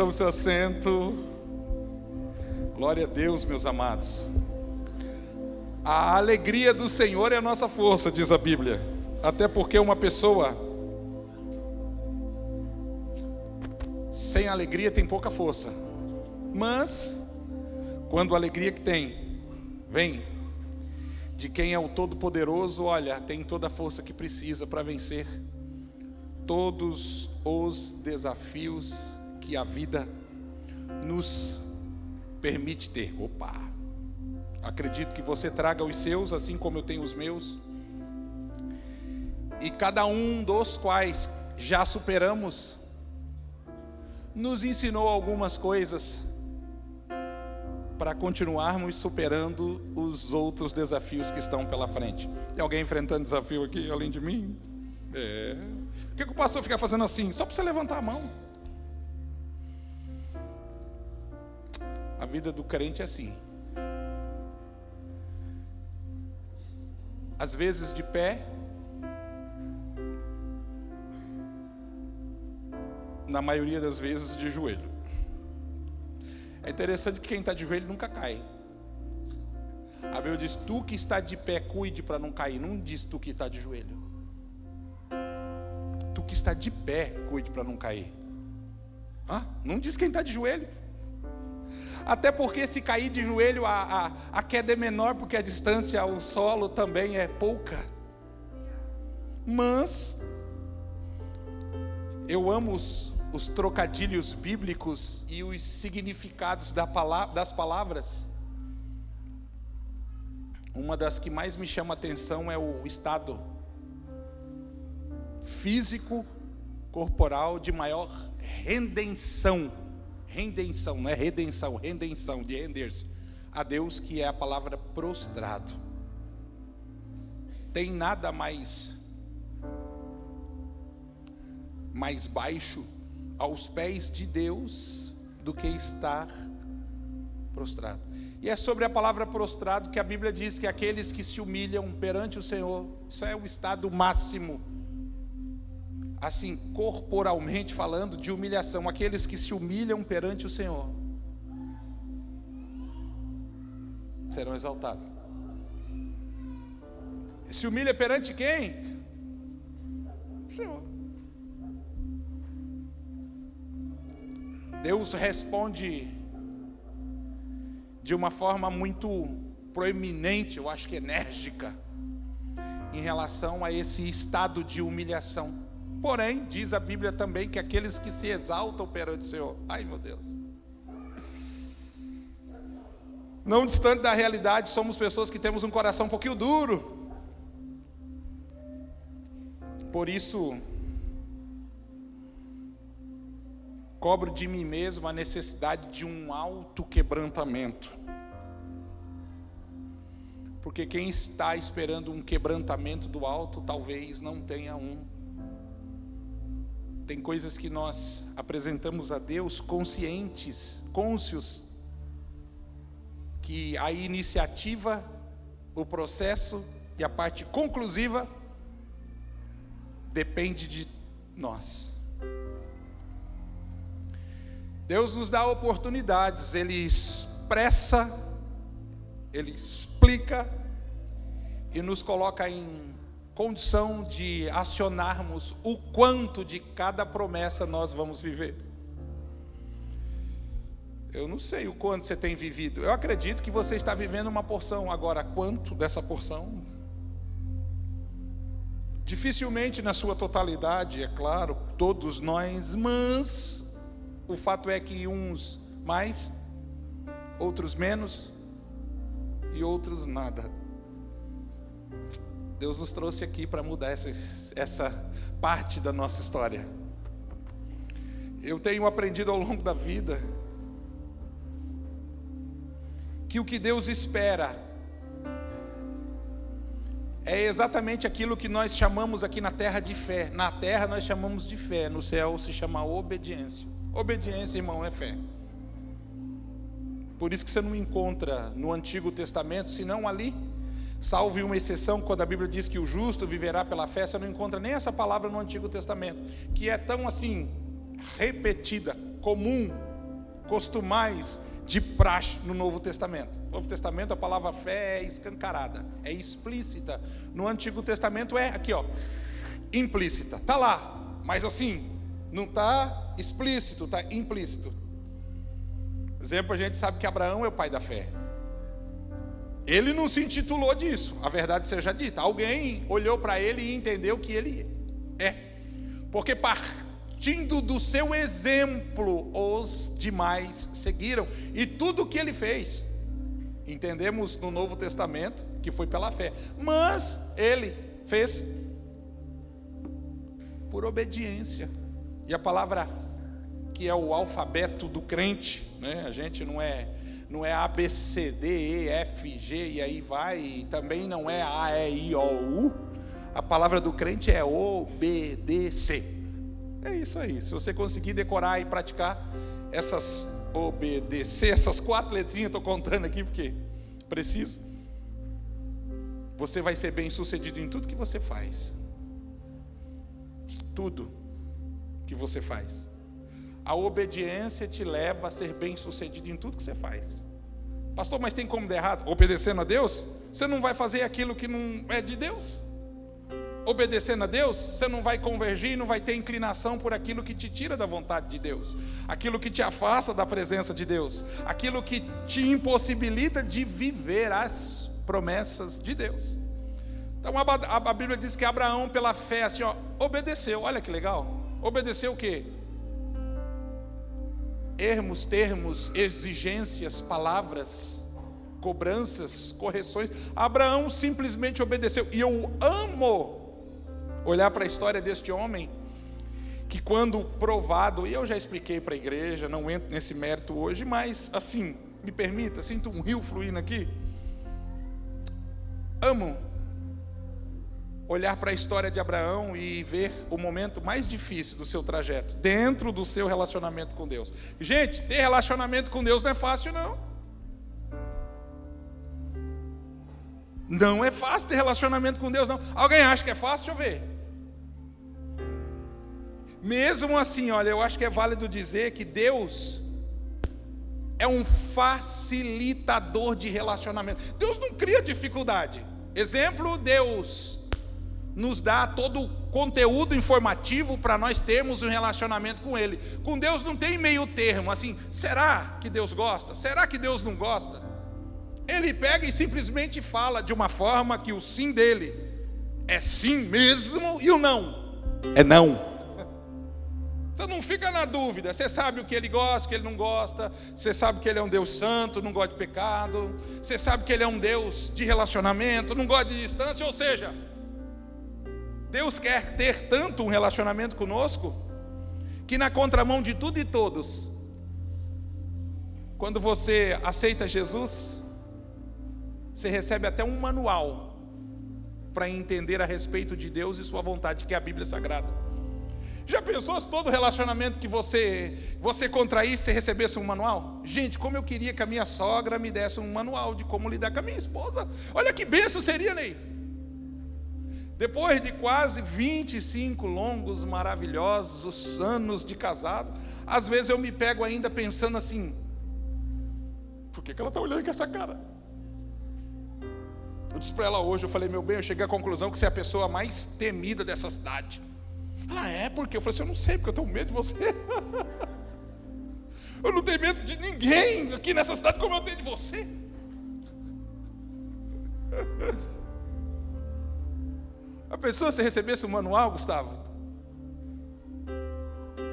Tome seu assento. Glória a Deus, meus amados. A alegria do Senhor é a nossa força, diz a Bíblia. Até porque uma pessoa sem alegria tem pouca força. Mas, quando a alegria que tem, vem de quem é o Todo-Poderoso, olha, tem toda a força que precisa para vencer todos os desafios que a vida nos permite ter. Opa! Acredito que você traga os seus, assim como eu tenho os meus. E cada um dos quais já superamos, nos ensinou algumas coisas para continuarmos superando os outros desafios que estão pela frente. Tem alguém enfrentando desafio aqui, além de mim? Por que o pastor fica fazendo assim? Só para você levantar a mão. A vida do crente é assim. Às vezes de pé, na maioria das vezes de joelho. É interessante que quem está de joelho nunca cai. A Bíblia diz: tu que está de pé, cuide para não cair. Não diz tu que está de joelho. Tu que está de pé, cuide para não cair. Não diz quem está de joelho. Até porque se cair de joelho, a queda é menor, porque a distância ao solo também é pouca. Mas eu amo os trocadilhos bíblicos e os significados das palavras. Uma das que mais me chama a atenção é o estado físico, corporal de maior redenção. Redenção, não é redenção, redenção, de render-se a Deus, que é a palavra prostrado. Tem nada mais baixo aos pés de Deus do que estar prostrado. E é sobre a palavra prostrado que a Bíblia diz que aqueles que se humilham perante o Senhor, isso é o estado máximo, assim, corporalmente falando, de humilhação. Aqueles que se humilham perante o Senhor serão exaltados. Se humilha perante quem? O Senhor. Deus responde de uma forma muito proeminente, eu acho que enérgica, em relação a esse estado de humilhação. Porém, diz a Bíblia também que aqueles que se exaltam perante o Senhor, ai meu Deus, não distante da realidade, somos pessoas que temos um coração um pouquinho duro. Por isso, cobro de mim mesmo a necessidade de um autoquebrantamento. Porque quem está esperando um quebrantamento do alto, talvez não tenha um. Tem coisas que nós apresentamos a Deus conscientes, cônscios, que a iniciativa, o processo e a parte conclusiva depende de nós. Deus nos dá oportunidades, Ele expressa, Ele explica e nos coloca em condição de acionarmos o quanto de cada promessa nós vamos viver. Eu não sei o quanto você tem vivido. Eu acredito que você está vivendo uma porção. Agora, quanto dessa porção? Dificilmente na sua totalidade, é claro, todos nós, mas o fato é que uns mais, outros menos e outros nada. Deus nos trouxe aqui para mudar essa parte da nossa história. Eu tenho aprendido ao longo da vida que o que Deus espera é exatamente aquilo que nós chamamos aqui na terra de fé. Na terra nós chamamos de fé, no céu se chama obediência. Obediência, irmão, é fé. Por isso que você não encontra no Antigo Testamento, senão ali, salve uma exceção, quando a Bíblia diz que o justo viverá pela fé, você não encontra nem essa palavra no Antigo Testamento, que é tão assim, repetida, comum, costumais de praxe no Novo Testamento. No Novo Testamento a palavra fé é escancarada, é explícita. No Antigo Testamento é aqui, ó, implícita. Está lá, mas assim, não está explícito, está implícito. Exemplo, a gente sabe que Abraão é o pai da fé. Ele não se intitulou disso, a verdade seja dita. Alguém olhou para ele e entendeu que ele é. Porque partindo do seu exemplo, os demais seguiram. E tudo o que ele fez, entendemos no Novo Testamento, que foi pela fé. Mas ele fez por obediência. E a palavra que é o alfabeto do crente, né? A gente não é A, B, C, D, E, F, G e aí vai, e também não é A, E, I, O, U. A palavra do crente é obedecer. É isso aí. Se você conseguir decorar e praticar essas obedecer, essas 4 letrinhas, estou contando aqui porque preciso, você vai ser bem sucedido em tudo que você faz. Tudo que você faz. A obediência te leva a ser bem sucedido em tudo que você faz. Pastor, mas tem como dar errado? Obedecendo a Deus, você não vai fazer aquilo que não é de Deus. Obedecendo a Deus, você não vai convergir, não vai ter inclinação por aquilo que te tira da vontade de Deus, aquilo que te afasta da presença de Deus, aquilo que te impossibilita de viver as promessas de Deus. Então a Bíblia diz que Abraão, pela fé, assim, ó, obedeceu. Olha que legal. Obedeceu o quê? Termos, exigências, palavras, cobranças, correções. Abraão simplesmente obedeceu. E eu amo olhar para a história deste homem, que quando provado, e eu já expliquei para a igreja, não entro nesse mérito hoje, mas assim, me permita, sinto um rio fluindo aqui. Amo olhar para a história de Abraão e ver o momento mais difícil do seu trajeto, dentro do seu relacionamento com Deus. Gente, ter relacionamento com Deus não é fácil, não. Não é fácil ter relacionamento com Deus, não. Alguém acha que é fácil? Deixa eu ver. Mesmo assim, olha, eu acho que é válido dizer que Deus é um facilitador de relacionamento. Deus não cria dificuldade. Exemplo, Deus nos dá todo o conteúdo informativo para nós termos um relacionamento com Ele. Com Deus não tem meio termo, assim, será que Deus gosta? Será que Deus não gosta? Ele pega e simplesmente fala de uma forma que o sim dele é sim mesmo e o não é não. Você não fica na dúvida, você sabe o que Ele gosta, o que Ele não gosta, você sabe que Ele é um Deus santo, não gosta de pecado, você sabe que Ele é um Deus de relacionamento, não gosta de distância, ou seja, Deus quer ter tanto um relacionamento conosco, que na contramão de tudo e todos, quando você aceita Jesus, você recebe até um manual para entender a respeito de Deus e sua vontade, que é a Bíblia Sagrada. Já pensou se todo relacionamento que você contraísse, você recebesse um manual? Gente, como eu queria que a minha sogra me desse um manual de como lidar com a minha esposa. Olha que bênção seria, Ney. Depois de quase 25 longos, maravilhosos anos de casado, às vezes eu me pego ainda pensando assim, por que ela está olhando com essa cara? Eu disse para ela hoje, eu falei, meu bem, eu cheguei à conclusão que você é a pessoa mais temida dessa cidade. Ela é, porque? Eu falei assim, eu não sei, porque eu tenho medo de você. Eu não tenho medo de ninguém aqui nessa cidade como eu tenho de você. A pessoa, se recebesse um manual, Gustavo,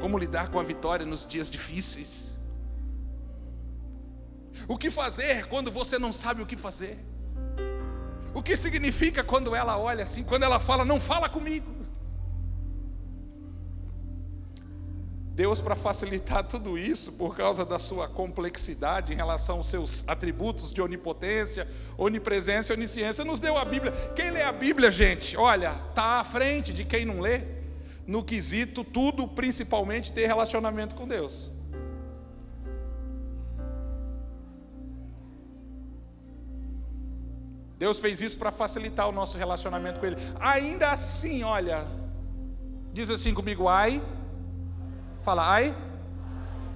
como lidar com a vitória nos dias difíceis, o que fazer quando você não sabe o que fazer, o que significa quando ela olha assim, quando ela fala, não fala comigo. Deus, para facilitar tudo isso, por causa da sua complexidade em relação aos seus atributos de onipotência, onipresença e onisciência, nos deu a Bíblia. Quem lê a Bíblia, gente, olha, está à frente de quem não lê, no quesito tudo, principalmente ter relacionamento com Deus. Deus fez isso para facilitar o nosso relacionamento com Ele. Ainda assim, olha, diz assim comigo, ai. Fala ai.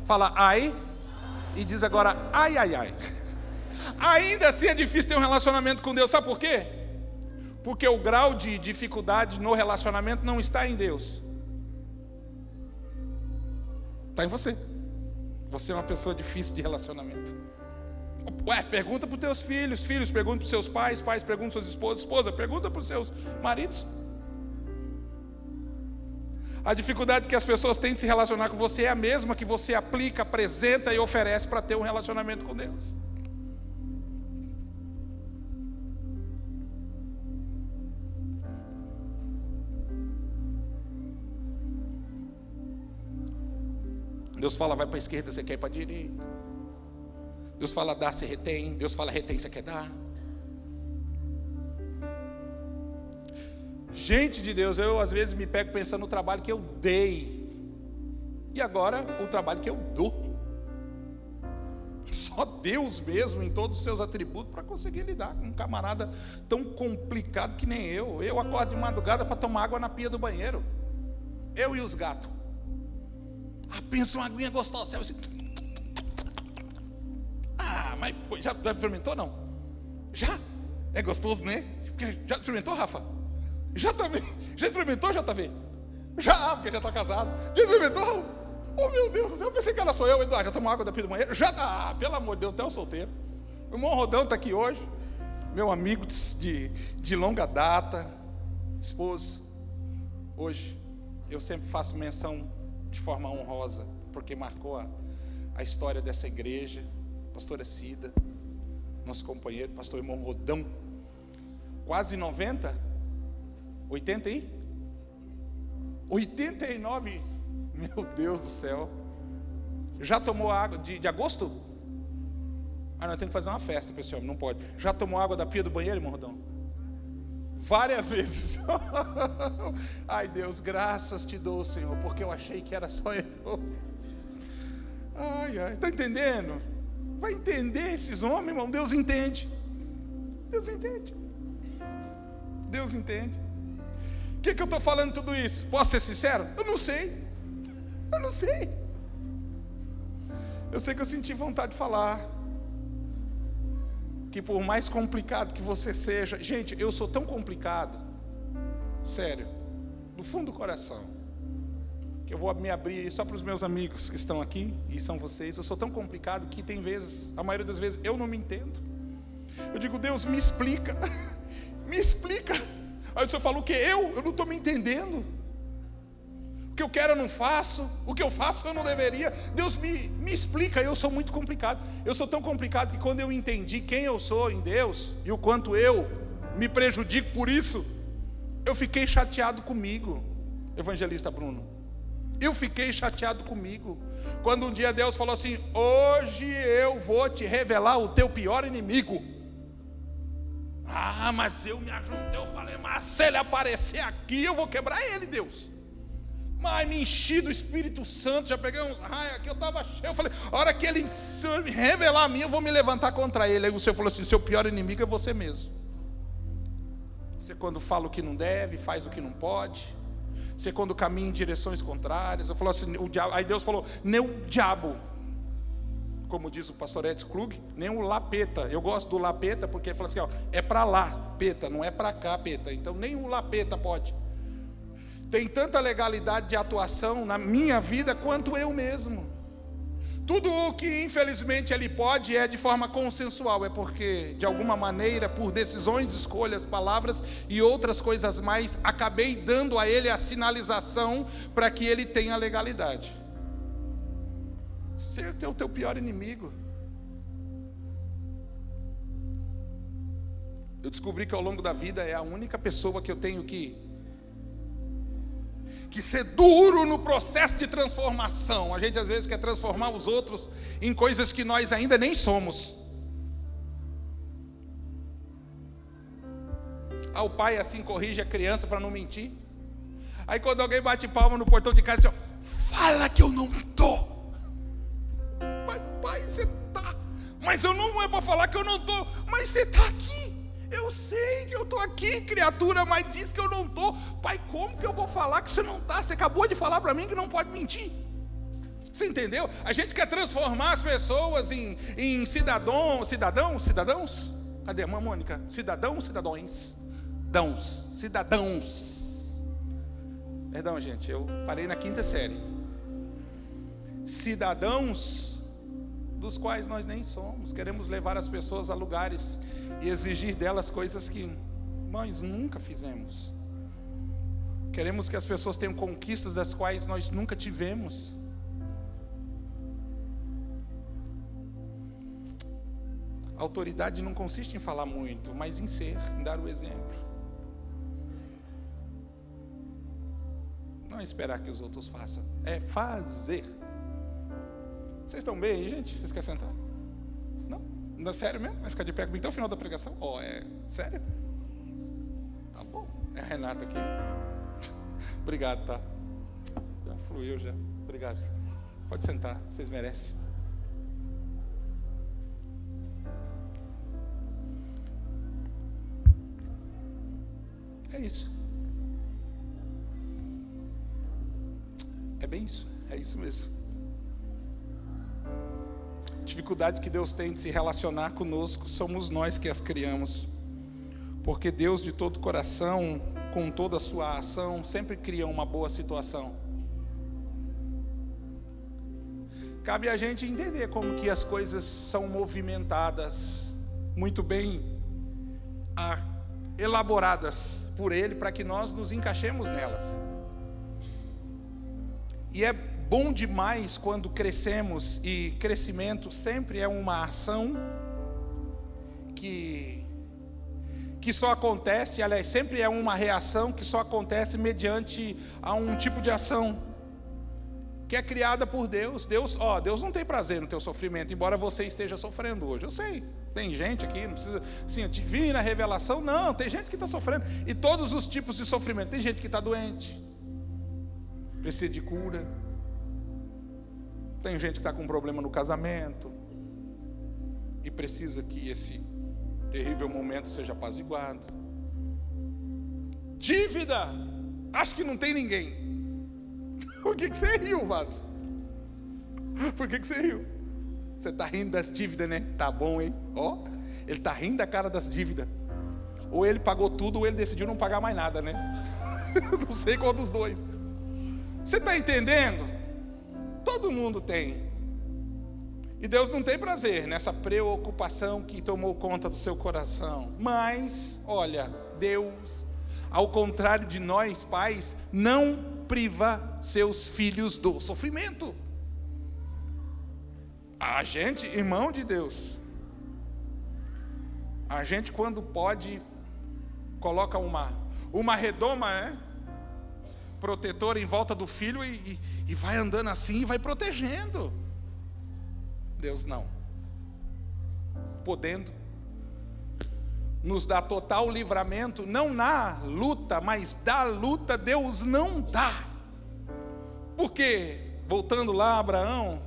Fala ai. e diz agora, ai, ai, ai. Ainda assim é difícil ter um relacionamento com Deus. Sabe por quê? Porque o grau de dificuldade no relacionamento não está em Deus. Está em você. Você é uma pessoa difícil de relacionamento. Ué, pergunta para os teus filhos, filhos perguntam para os seus pais, pais perguntam para suas esposas, esposa pergunta para os seus maridos. A dificuldade que as pessoas têm de se relacionar com você é a mesma que você aplica, apresenta e oferece para ter um relacionamento com Deus. Deus fala, vai para a esquerda, você quer ir para a direita. Deus fala, dá, você retém. Deus fala, retém, você quer dar. Gente de Deus, eu às vezes me pego pensando no trabalho que eu dei. E agora, o trabalho que eu dou. Só Deus mesmo, em todos os seus atributos, para conseguir lidar com um camarada tão complicado que nem eu. Eu acordo de madrugada para tomar água na pia do banheiro. Eu e os gatos. Pensa uma aguinha gostosa. Assim. Mas já experimentou não? Já? É gostoso, né? Já experimentou, Rafa? Já também? Já experimentou, JV? Já, porque já está casado. Já experimentou? Oh meu Deus, eu pensei que era só eu, Eduardo. Já tomou água da pia do banheiro? Já tá, pelo amor de Deus, até o solteiro. O irmão Rodão está aqui hoje. Meu amigo de longa data, esposo. Hoje, eu sempre faço menção de forma honrosa, porque marcou a história dessa igreja. Pastora Cida, nosso companheiro, pastor irmão Rodão, quase 90, 80 e 89, meu Deus do céu. Já tomou água de agosto? Não, tem que fazer uma festa para esse homem, não pode. Já tomou água da pia do banheiro, irmão Rodão? Várias vezes. Ai Deus, graças te dou, Senhor, porque eu achei que era só eu. Está entendendo? Vai entender esses homens, irmão. Deus entende. Deus entende. Deus entende. O que eu estou falando tudo isso? Posso ser sincero? Eu não sei. Eu sei que eu senti vontade de falar. Que por mais complicado que você seja, gente, eu sou tão complicado, sério, do fundo do coração, que eu vou me abrir só para os meus amigos que estão aqui, e são vocês. Eu sou tão complicado que tem vezes, a maioria das vezes, eu não me entendo. Eu digo, Deus, me explica, me explica. Aí o Senhor fala, o que? Eu não estou me entendendo. O que eu quero eu não faço, o que eu faço eu não deveria. Deus me explica. Eu sou muito complicado. Eu sou tão complicado que quando eu entendi quem eu sou em Deus e o quanto eu me prejudico por isso, eu fiquei chateado comigo, evangelista Bruno. Eu fiquei chateado comigo quando um dia Deus falou assim, hoje eu vou te revelar o teu pior inimigo. Mas eu me ajuntei, eu falei, mas se ele aparecer aqui eu vou quebrar ele, Deus. Mas me enchi do Espírito Santo, já peguei uns raios aqui, eu estava cheio. Eu falei, a hora que ele revelar a mim, eu vou me levantar contra ele. Aí o Senhor falou assim, seu pior inimigo é você mesmo. Você quando fala o que não deve, faz o que não pode. Você quando caminha em direções contrárias. Eu falo assim, o diabo, aí Deus falou, nem o diabo, como diz o pastor Edson Klug, nem o lapeta. Eu gosto do lapeta porque ele fala assim, é para lá, peta, não é para cá, peta. Então nem o lapeta pode. Tem tanta legalidade de atuação na minha vida quanto eu mesmo. Tudo o que infelizmente ele pode é de forma consensual, é porque de alguma maneira, por decisões, escolhas, palavras e outras coisas mais, acabei dando a ele a sinalização para que ele tenha legalidade. Você é o teu pior inimigo. Eu descobri que ao longo da vida é a única pessoa que eu tenho que ser duro no processo de transformação. A gente às vezes quer transformar os outros em coisas que nós ainda nem somos. O pai assim corrige a criança para não mentir. Aí quando alguém bate palma no portão de casa, assim, fala que eu não estou. Mas pai, você está. Mas eu não é para falar que eu não estou. Mas você está aqui. Eu sei que eu estou aqui, criatura, mas diz que eu não estou. Pai, como que eu vou falar que você não está? Você acabou de falar para mim que não pode mentir. Você entendeu? A gente quer transformar as pessoas em cidadãos. Cadê a irmã Mônica? Cidadãos. Perdão, gente, eu parei na 5ª série. Cidadãos dos quais nós nem somos. Queremos levar as pessoas a lugares e exigir delas coisas que nós nunca fizemos. Queremos que as pessoas tenham conquistas das quais nós nunca tivemos. A autoridade não consiste em falar muito, mas em ser, em dar o exemplo. Não é esperar que os outros façam, é fazer. Vocês estão bem aí, gente? Vocês querem sentar? Não? Não é sério mesmo? Vai ficar de pé até o final da pregação? É sério? Tá bom. É a Renata aqui. Obrigado, tá? Já fluiu já. Obrigado. Pode sentar, vocês merecem. É isso. É bem isso. É isso mesmo. A dificuldade que Deus tem de se relacionar conosco somos nós que as criamos. Porque Deus, de todo coração, com toda a sua ação, sempre cria uma boa situação. Cabe a gente entender como que as coisas são movimentadas, muito bem elaboradas por Ele, para que nós nos encaixemos nelas. E é bom demais quando crescemos, e crescimento sempre é uma ação que só acontece, aliás, sempre é uma reação que só acontece mediante a um tipo de ação que é criada por Deus. Deus não tem prazer no teu sofrimento, embora você esteja sofrendo hoje. Eu sei, tem gente aqui, não precisa, assim, divina revelação, não, tem gente que está sofrendo, e todos os tipos de sofrimento. Tem gente que está doente, precisa de cura. Tem gente que está com um problema no casamento e precisa que esse terrível momento seja apaziguado. Dívida, acho que não tem ninguém. Por que você riu, Vaso? Por que você riu? Você está rindo das dívidas, né? Tá bom, hein? Ele está rindo da cara das dívidas. Ou ele pagou tudo, ou ele decidiu não pagar mais nada, né? Não sei qual dos dois. Você está entendendo? Todo mundo tem. E Deus não tem prazer nessa preocupação que tomou conta do seu coração. Mas, olha, Deus, ao contrário de nós, pais, não priva seus filhos do sofrimento. A gente, irmão de Deus, a gente quando pode, coloca uma redoma, né, protetora em volta do filho e vai andando assim e vai protegendo. Deus não. Podendo nos dá total livramento, não na luta, mas da luta Deus não dá. Porque, voltando lá a Abraão,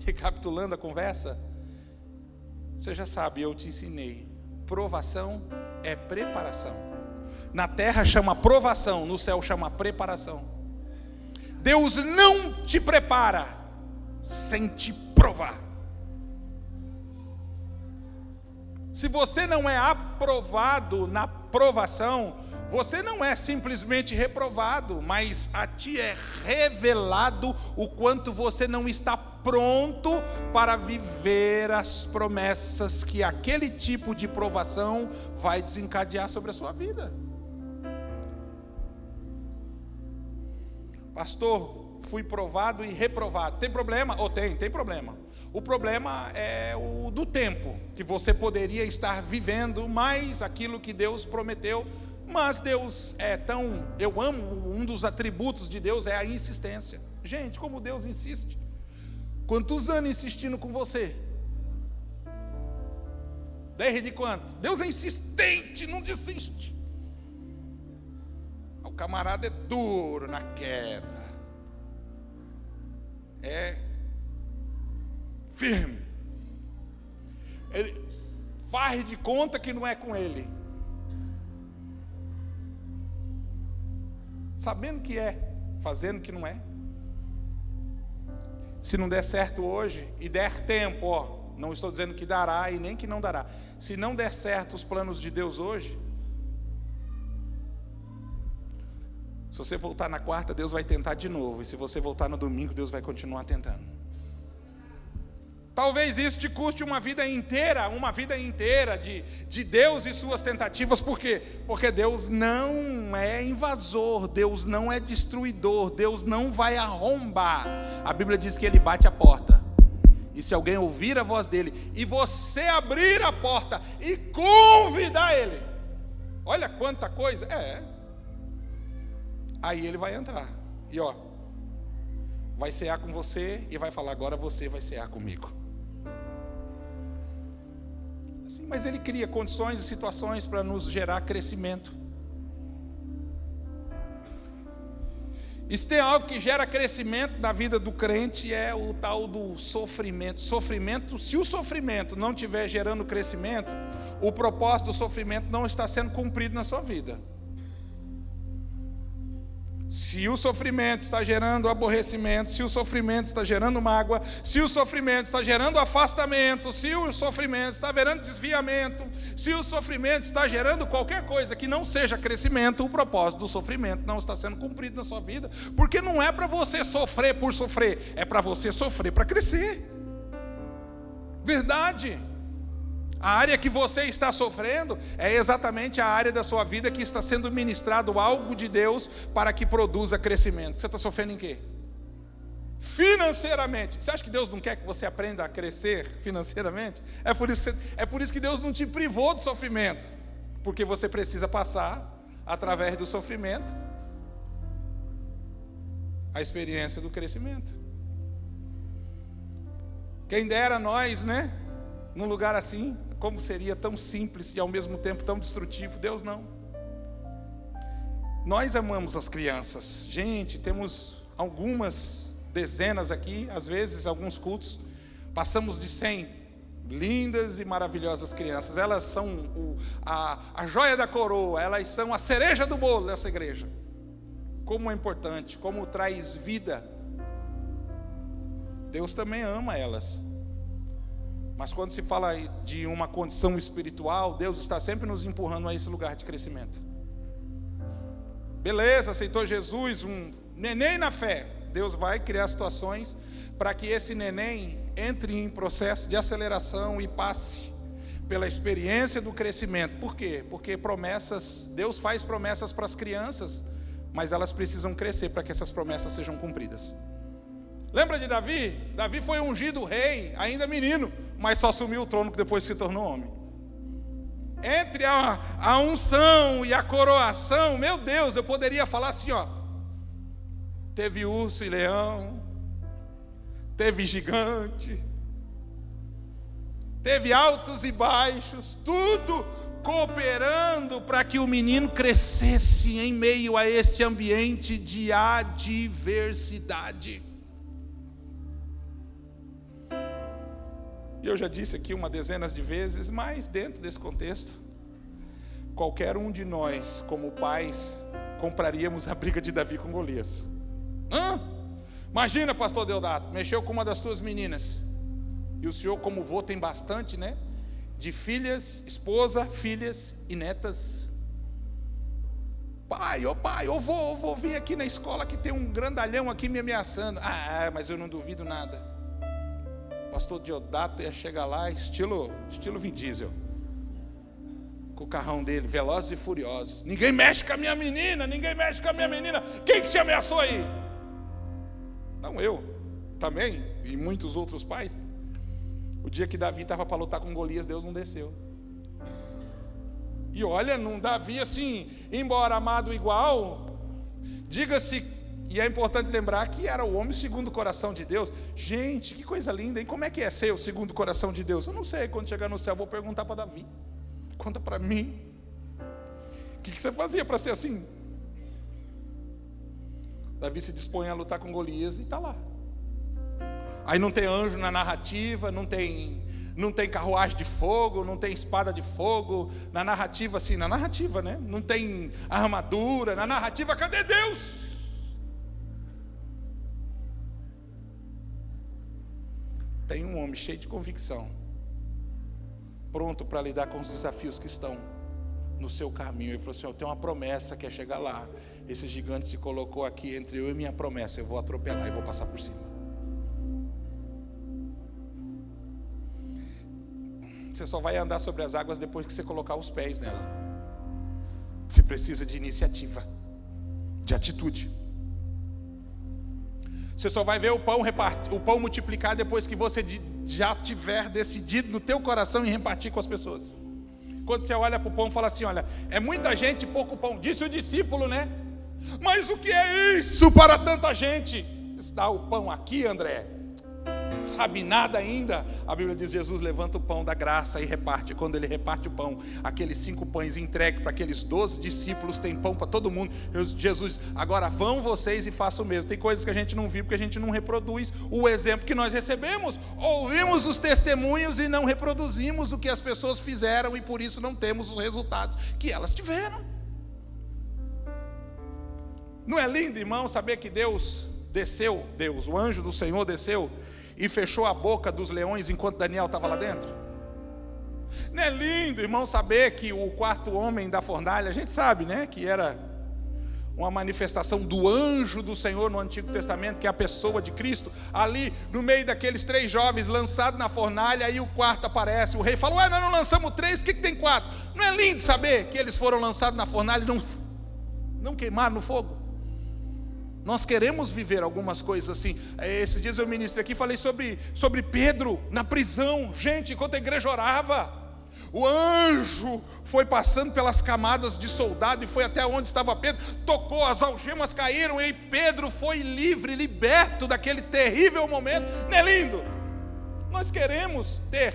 recapitulando a conversa, você já sabe, eu te ensinei, provação é preparação. Na terra chama provação, no céu chama preparação. Deus não te prepara sem te provar. Se você não é aprovado na provação, você não é simplesmente reprovado, mas a ti é revelado o quanto você não está pronto para viver as promessas que aquele tipo de provação vai desencadear sobre a sua vida. Pastor, fui provado e reprovado. Tem problema? Tem problema. O problema é o do tempo, que você poderia estar vivendo mais aquilo que Deus prometeu. Mas Deus é tão... Eu amo, um dos atributos de Deus é a insistência. Gente, como Deus insiste. Quantos anos insistindo com você? Desde quanto? Deus é insistente, não desiste. O camarada é duro na queda. É firme. Ele faz de conta que não é com ele, sabendo que é, fazendo que não é. Se não der certo hoje e der tempo, ó, não estou dizendo que dará e nem que não dará. Se não der certo os planos de Deus hoje, se você voltar na quarta, Deus vai tentar de novo. E se você voltar no domingo, Deus vai continuar tentando. Talvez isso te custe uma vida inteira de Deus e suas tentativas. Por quê? Porque Deus não é invasor, Deus não é destruidor, Deus não vai arrombar. A Bíblia diz que Ele bate a porta. E se alguém ouvir a voz dele, e você abrir a porta e convidar ele, olha quanta coisa, aí ele vai entrar, e ó, vai cear com você, e vai falar, agora você vai cear comigo. Assim, mas ele cria condições e situações para nos gerar crescimento. E se tem algo que gera crescimento na vida do crente, é o tal do sofrimento. Sofrimento, se o sofrimento não estiver gerando crescimento, o propósito do sofrimento não está sendo cumprido na sua vida. Se o sofrimento está gerando aborrecimento, se o sofrimento está gerando mágoa, se o sofrimento está gerando afastamento, se o sofrimento está gerando desviamento, se o sofrimento está gerando qualquer coisa que não seja crescimento, o propósito do sofrimento não está sendo cumprido na sua vida, porque não é para você sofrer por sofrer, é para você sofrer para crescer. Verdade. A área que você está sofrendo é exatamente a área da sua vida que está sendo ministrado algo de Deus para que produza crescimento. Você está sofrendo em quê? Financeiramente. Você acha que Deus não quer que você aprenda a crescer financeiramente? É por isso que Deus não te privou do sofrimento, porque você precisa passar, através do sofrimento, a experiência do crescimento. Quem dera nós, né? Num lugar assim, como seria tão simples e ao mesmo tempo tão destrutivo. Deus não. Nós amamos as crianças. Gente, temos algumas dezenas aqui, às vezes alguns cultos, passamos de 100 lindas e maravilhosas crianças. Elas são a joia da coroa, elas são a cereja do bolo dessa igreja. Como é importante, como traz vida. Deus também ama elas. Mas quando se fala de uma condição espiritual, Deus está sempre nos empurrando a esse lugar de crescimento. Beleza, aceitou Jesus, um neném na fé. Deus vai criar situações para que esse neném entre em processo de aceleração e passe pela experiência do crescimento. Por quê? Porque Deus faz promessas para as crianças, mas elas precisam crescer para que essas promessas sejam cumpridas. Lembra de Davi? Davi foi ungido rei, ainda menino, mas só assumiu o trono depois que se tornou homem. Entre a unção e a coroação, meu Deus, eu poderia falar assim, ó. Teve urso e leão, teve gigante, teve altos e baixos, tudo cooperando para que o menino crescesse em meio a esse ambiente de adversidade. E eu já disse aqui uma dezenas de vezes, mas dentro desse contexto, qualquer um de nós, como pais, compraríamos a briga de Davi com Golias. Imagina, pastor Deodato, mexeu com uma das tuas meninas, e o senhor, como vô, tem bastante, né? De filhas, esposa, filhas e netas. Pai, eu vou vir aqui na escola que tem um grandalhão aqui me ameaçando. Mas eu não duvido nada. Pastor Deodato ia chegar lá, estilo Vin Diesel, com o carrão dele, velozes e furiosos. Ninguém mexe com a minha menina, Quem que te ameaçou aí? Não, eu também, e muitos outros pais. O dia que Davi estava para lutar com Golias, Deus não desceu. E olha, não Davi assim, embora amado igual, diga-se. E é importante lembrar que era o homem segundo o coração de Deus. Gente, que coisa linda, hein? Como é que é ser o segundo o coração de Deus? Eu não sei, quando chegar no céu, vou perguntar para Davi. Conta para mim. O que você fazia para ser assim? Davi se dispõe a lutar com Golias e está lá. Aí não tem anjo na narrativa, não tem carruagem de fogo, não tem espada de fogo. Na narrativa, né? Não tem armadura. Na narrativa, cadê Deus? Tem um homem cheio de convicção, pronto para lidar com os desafios que estão no seu caminho. Ele falou assim: eu tenho uma promessa que é chegar lá. Esse gigante se colocou aqui entre eu e minha promessa. Eu vou atropelar e vou passar por cima. Você só vai andar sobre as águas depois que você colocar os pés nela. Você precisa de iniciativa, de atitude. Você só vai ver o pão multiplicar depois que você já tiver decidido no teu coração em repartir com as pessoas. Quando você olha para o pão e fala assim: olha, é muita gente e pouco pão. Disse o discípulo, né? Mas o que é isso para tanta gente? Está o pão aqui, André. Sabe nada ainda? A Bíblia diz: Jesus levanta o pão da graça e reparte. Quando ele reparte o pão, aqueles 5 pães entregue para aqueles 12 discípulos, tem pão para todo mundo. Jesus: agora vão vocês e façam o mesmo. Tem coisas que a gente não viu porque a gente não reproduz o exemplo que nós recebemos. Ouvimos os testemunhos e não reproduzimos o que as pessoas fizeram, e por isso não temos os resultados que elas tiveram. Não é lindo, irmão, saber que Deus desceu, o anjo do Senhor desceu e fechou a boca dos leões enquanto Daniel estava lá dentro? Não é lindo, irmão, saber que o 4º homem da fornalha, a gente sabe, né, que era uma manifestação do anjo do Senhor no Antigo Testamento, que é a pessoa de Cristo, ali no meio daqueles 3 jovens lançados na fornalha, aí o 4º aparece. O rei falou: ué, nós não lançamos 3, por que tem 4? Não é lindo saber que eles foram lançados na fornalha e não queimaram no fogo? Nós queremos viver algumas coisas assim. Esses dias eu ministrei aqui, falei sobre Pedro na prisão. Gente, enquanto a igreja orava, o anjo foi passando pelas camadas de soldado e foi até onde estava Pedro, tocou, as algemas caíram e Pedro foi livre, liberto daquele terrível momento. Não é lindo? Nós queremos ter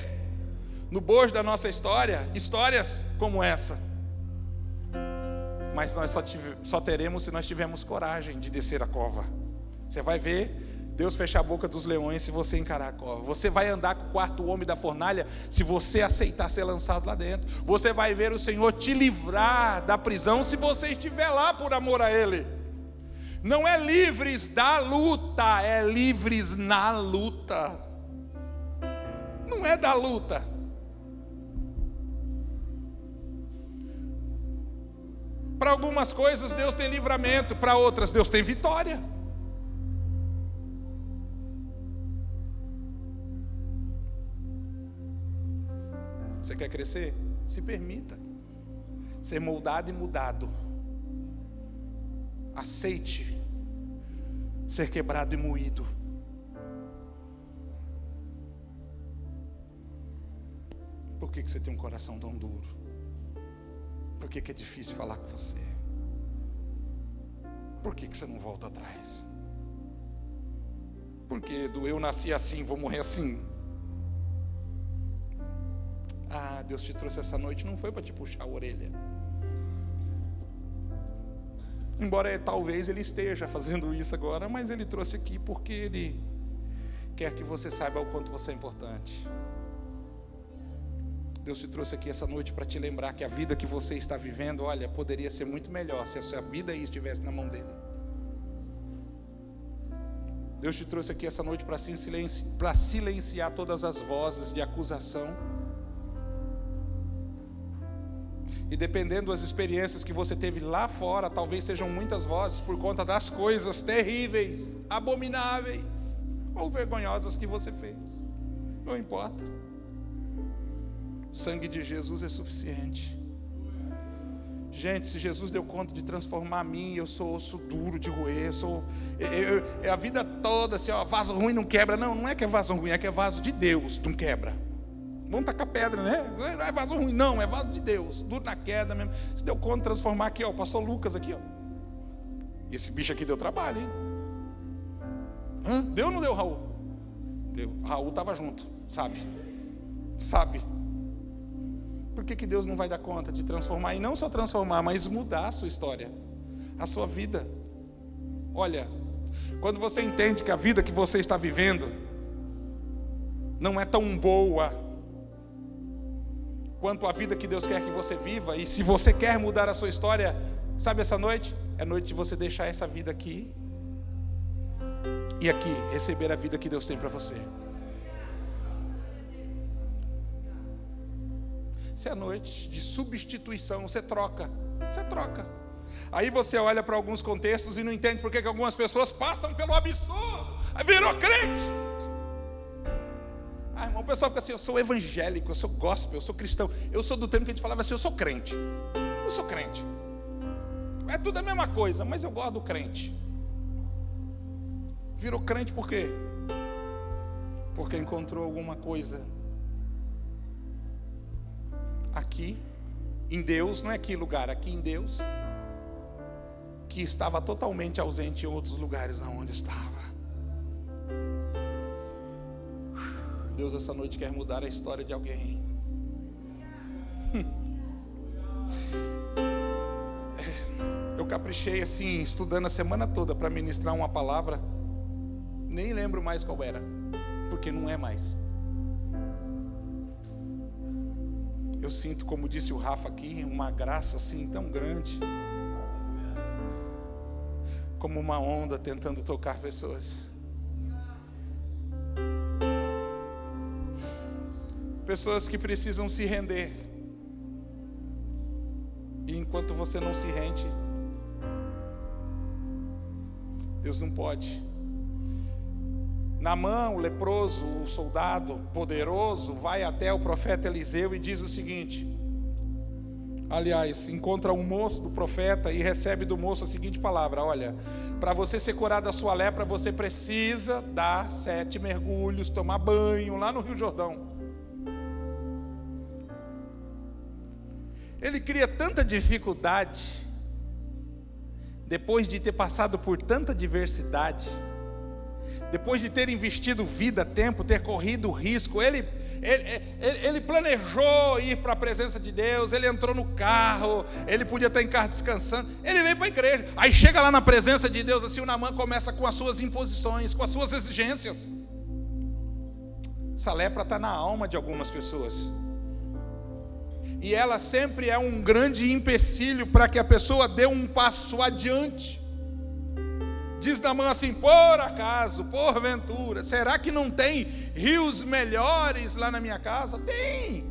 no bojo da nossa história histórias como essa. Mas nós só teremos se nós tivermos coragem de descer a cova. Você vai ver Deus fechar a boca dos leões se você encarar a cova. Você vai andar com o 4º homem da fornalha se você aceitar ser lançado lá dentro. Você vai ver o Senhor te livrar da prisão se você estiver lá por amor a Ele. Não é livres da luta, é livres na luta. Não é da luta. Para algumas coisas Deus tem livramento, para outras Deus tem vitória. Você quer crescer? Se permita ser moldado e mudado. Aceite ser quebrado e moído. Por que você tem um coração tão duro? Por que é difícil falar com você? Por que você não volta atrás? Porque eu nasci assim, vou morrer assim. Ah, Deus te trouxe essa noite, não foi para te puxar a orelha. Embora talvez Ele esteja fazendo isso agora, mas Ele trouxe aqui porque Ele quer que você saiba o quanto você é importante. Deus te trouxe aqui essa noite para te lembrar que a vida que você está vivendo, olha, poderia ser muito melhor se a sua vida aí estivesse na mão dele. Deus te trouxe aqui essa noite para silenciar todas as vozes de acusação. E dependendo das experiências que você teve lá fora, talvez sejam muitas vozes por conta das coisas terríveis, abomináveis ou vergonhosas que você fez. Não importa. O sangue de Jesus é suficiente. Gente, se Jesus deu conta de transformar a mim, eu sou osso duro de roer, a vida toda assim, ó, vaso ruim não quebra. Não é que é vaso ruim, é que é vaso de Deus, não quebra. Vamos tacar pedra, né? Não é vaso ruim, não, é vaso de Deus, duro na queda mesmo. Se deu conta de transformar aqui, ó, passou Lucas aqui, ó. Esse bicho aqui deu trabalho, hein? Deu ou não deu, Raul? Deu. Raul estava junto, sabe? Por que Deus não vai dar conta de transformar? E não só transformar, mas mudar a sua história, a sua vida. Olha, quando você entende que a vida que você está vivendo não é tão boa quanto a vida que Deus quer que você viva, e se você quer mudar a sua história, sabe, essa noite é noite de você deixar essa vida aqui e aqui receber a vida que Deus tem para você. Isso é a noite de substituição, você troca. Aí você olha para alguns contextos e não entende por que algumas pessoas passam pelo absurdo, aí virou crente. Irmão, o pessoal fica assim, eu sou evangélico, eu sou gospel, eu sou cristão. Eu sou do tempo que a gente falava assim, eu sou crente. É tudo a mesma coisa, mas eu gosto do crente. Virou crente por quê? Porque encontrou alguma coisa aqui, em Deus, não é aqui lugar, aqui em Deus, que estava totalmente ausente em outros lugares onde estava. Deus essa noite quer mudar a história de alguém. Eu caprichei assim, estudando a semana toda para ministrar uma palavra, nem lembro mais qual era, porque não é mais. Eu sinto, como disse o Rafa aqui, uma graça assim tão grande, como uma onda tentando tocar pessoas. Pessoas que precisam se render. E enquanto você não se rende, Deus não pode. Naamã, o leproso, o soldado poderoso, vai até o profeta Eliseu e diz o seguinte. Aliás, encontra um moço do profeta e recebe do moço a seguinte palavra: olha, para você ser curado da sua lepra, você precisa dar 7 mergulhos, tomar banho lá no Rio Jordão. Ele cria tanta dificuldade, depois de ter passado por tanta adversidade, depois de ter investido vida, tempo, ter corrido risco, ele planejou ir para a presença de Deus, ele entrou no carro, ele podia estar em casa descansando, ele veio para a igreja, aí chega lá na presença de Deus, assim o Naamã começa com as suas imposições, com as suas exigências. Essa lepra está na alma de algumas pessoas, e ela sempre é um grande empecilho para que a pessoa dê um passo adiante. Diz Naamã assim: por acaso, porventura, será que não tem rios melhores lá na minha casa? Tem,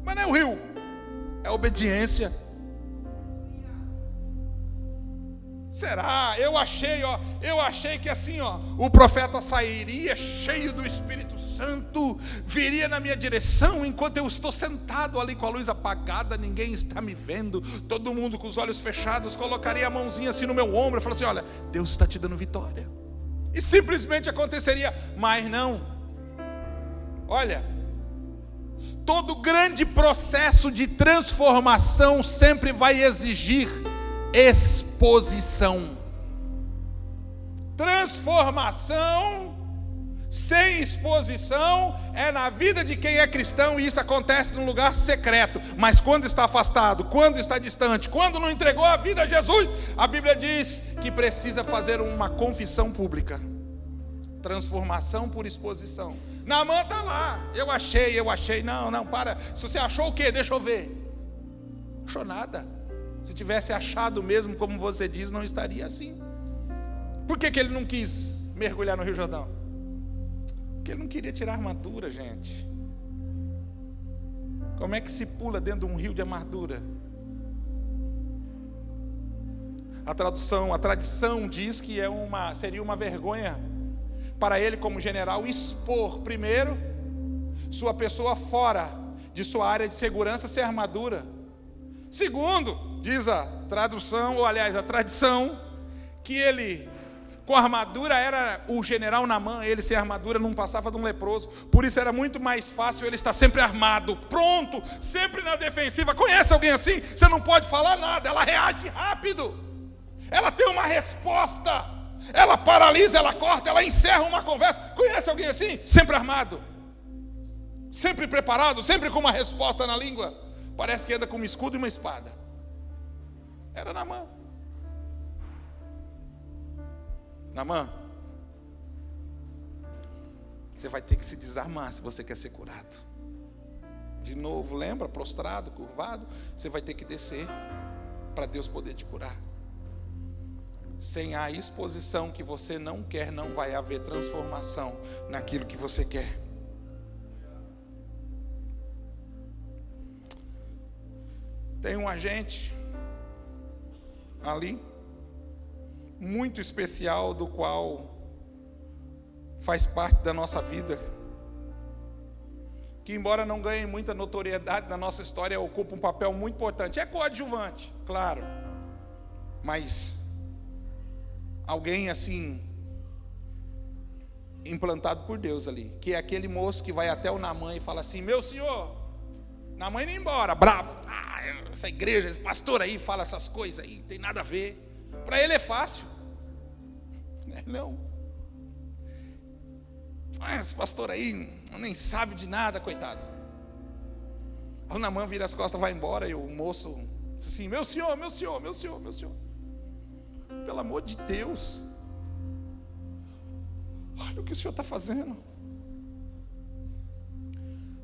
mas não é o rio, é a obediência. Será? Eu achei que assim, o profeta sairia cheio do Espírito Santo, viria na minha direção, enquanto eu estou sentado ali com a luz apagada, ninguém está me vendo, todo mundo com os olhos fechados, colocaria a mãozinha assim no meu ombro e falaria assim: olha, Deus está te dando vitória, e simplesmente aconteceria. Mas não. Olha, todo grande processo de transformação sempre vai exigir exposição. Transformação sem exposição é na vida de quem é cristão, e isso acontece num lugar secreto. Mas quando está afastado, quando está distante, quando não entregou a vida a Jesus, a Bíblia diz que precisa fazer uma confissão pública. Transformação por exposição. Naamã está lá. Eu achei. Não, para. Se você achou o quê? Deixa eu ver. Não achou nada. Se tivesse achado mesmo, como você diz, não estaria assim. Por que ele não quis mergulhar no Rio Jordão? Porque ele não queria tirar a armadura, gente. Como é que se pula dentro de um rio de armadura? A tradição diz que seria uma vergonha para ele, como general, expor primeiro sua pessoa fora de sua área de segurança sem armadura. Segundo, diz a tradução, ou aliás a tradição, que ele com armadura era o general Naamã, ele sem armadura não passava de um leproso. Por isso era muito mais fácil ele estar sempre armado, pronto, sempre na defensiva. Conhece alguém assim? Você não pode falar nada, ela reage rápido, ela tem uma resposta, ela paralisa, ela corta, ela encerra uma conversa. Conhece alguém assim? Sempre armado, sempre preparado, sempre com uma resposta na língua. Parece que anda com um escudo e uma espada. Era Naamã. Naamã, você vai ter que se desarmar se você quer ser curado. De novo, lembra? Prostrado, curvado. Você vai ter que descer para Deus poder te curar. Sem a exposição que você não quer, não vai haver transformação naquilo que você quer. Tem um agente ali, muito especial, do qual faz parte da nossa vida, que embora não ganhe muita notoriedade na nossa história, ocupa um papel muito importante. É coadjuvante, claro, mas alguém assim, implantado por Deus ali, que é aquele moço que vai até o Naamã e fala assim: meu senhor, Naamã indo embora, brabo, essa igreja, esse pastor aí fala essas coisas aí, não tem nada a ver. Para ele é fácil, não, esse pastor aí nem sabe de nada, coitado. O Naamã vira as costas, vai embora, e o moço diz assim: meu senhor, meu senhor, meu senhor, meu senhor, pelo amor de Deus, olha o que o senhor está fazendo.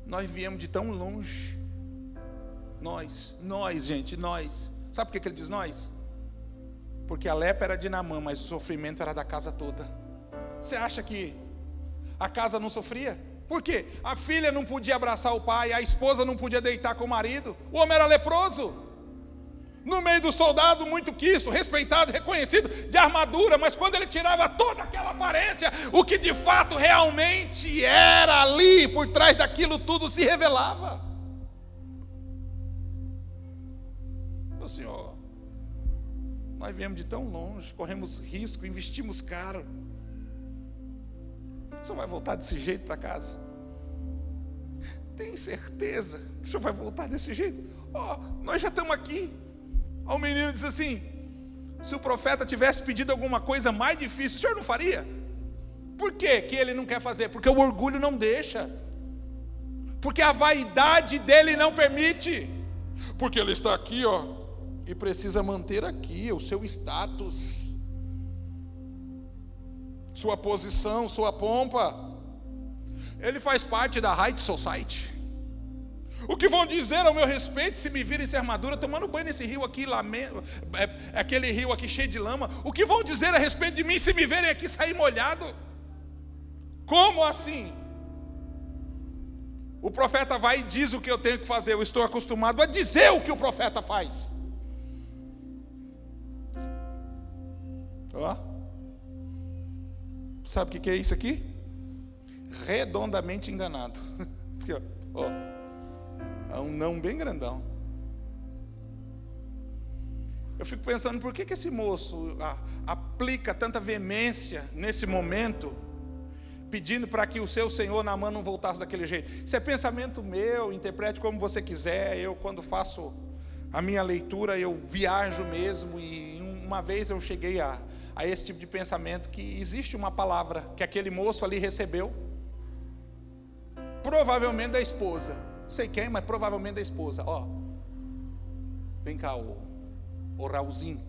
Nós viemos de tão longe. Nós, gente, nós. Sabe por que ele diz nós? Porque a lepra era de Naamã, mas o sofrimento era da casa toda. Você acha que a casa não sofria? Por quê? A filha não podia abraçar o pai, a esposa não podia deitar com o marido, o homem era leproso. No meio do soldado, muito quisto, respeitado, reconhecido, de armadura, mas quando ele tirava toda aquela aparência, o que de fato realmente era ali, por trás daquilo tudo, se revelava. Meu Senhor, nós viemos de tão longe, corremos risco, investimos caro. O senhor vai voltar desse jeito para casa? Tem certeza que o senhor vai voltar desse jeito? Nós já estamos aqui. O menino diz assim: se o profeta tivesse pedido alguma coisa mais difícil, o senhor não faria? Por que que ele não quer fazer? Porque o orgulho não deixa, porque a vaidade dele não permite, porque ele está aqui, e precisa manter aqui o seu status, sua posição, sua pompa. Ele faz parte da High Society. O que vão dizer ao meu respeito se me virem sem armadura, tomando banho nesse rio aqui, aquele rio aqui cheio de lama? O que vão dizer a respeito de mim se me verem aqui sair molhado? Como assim? O profeta vai e diz o que eu tenho que fazer. Eu estou acostumado a dizer o que o profeta faz. Sabe o que é isso aqui? Redondamente enganado. Aqui, é um não bem grandão. Eu fico pensando, por que esse moço aplica tanta veemência nesse momento, pedindo para que o seu senhor Naamã não voltasse daquele jeito? Isso é pensamento meu, interprete como você quiser. Eu, quando faço a minha leitura, eu viajo mesmo, e uma vez eu cheguei a esse tipo de pensamento, que existe uma palavra que aquele moço ali recebeu, provavelmente da esposa, não sei quem, mas provavelmente da esposa. Vem cá, o Raulzinho,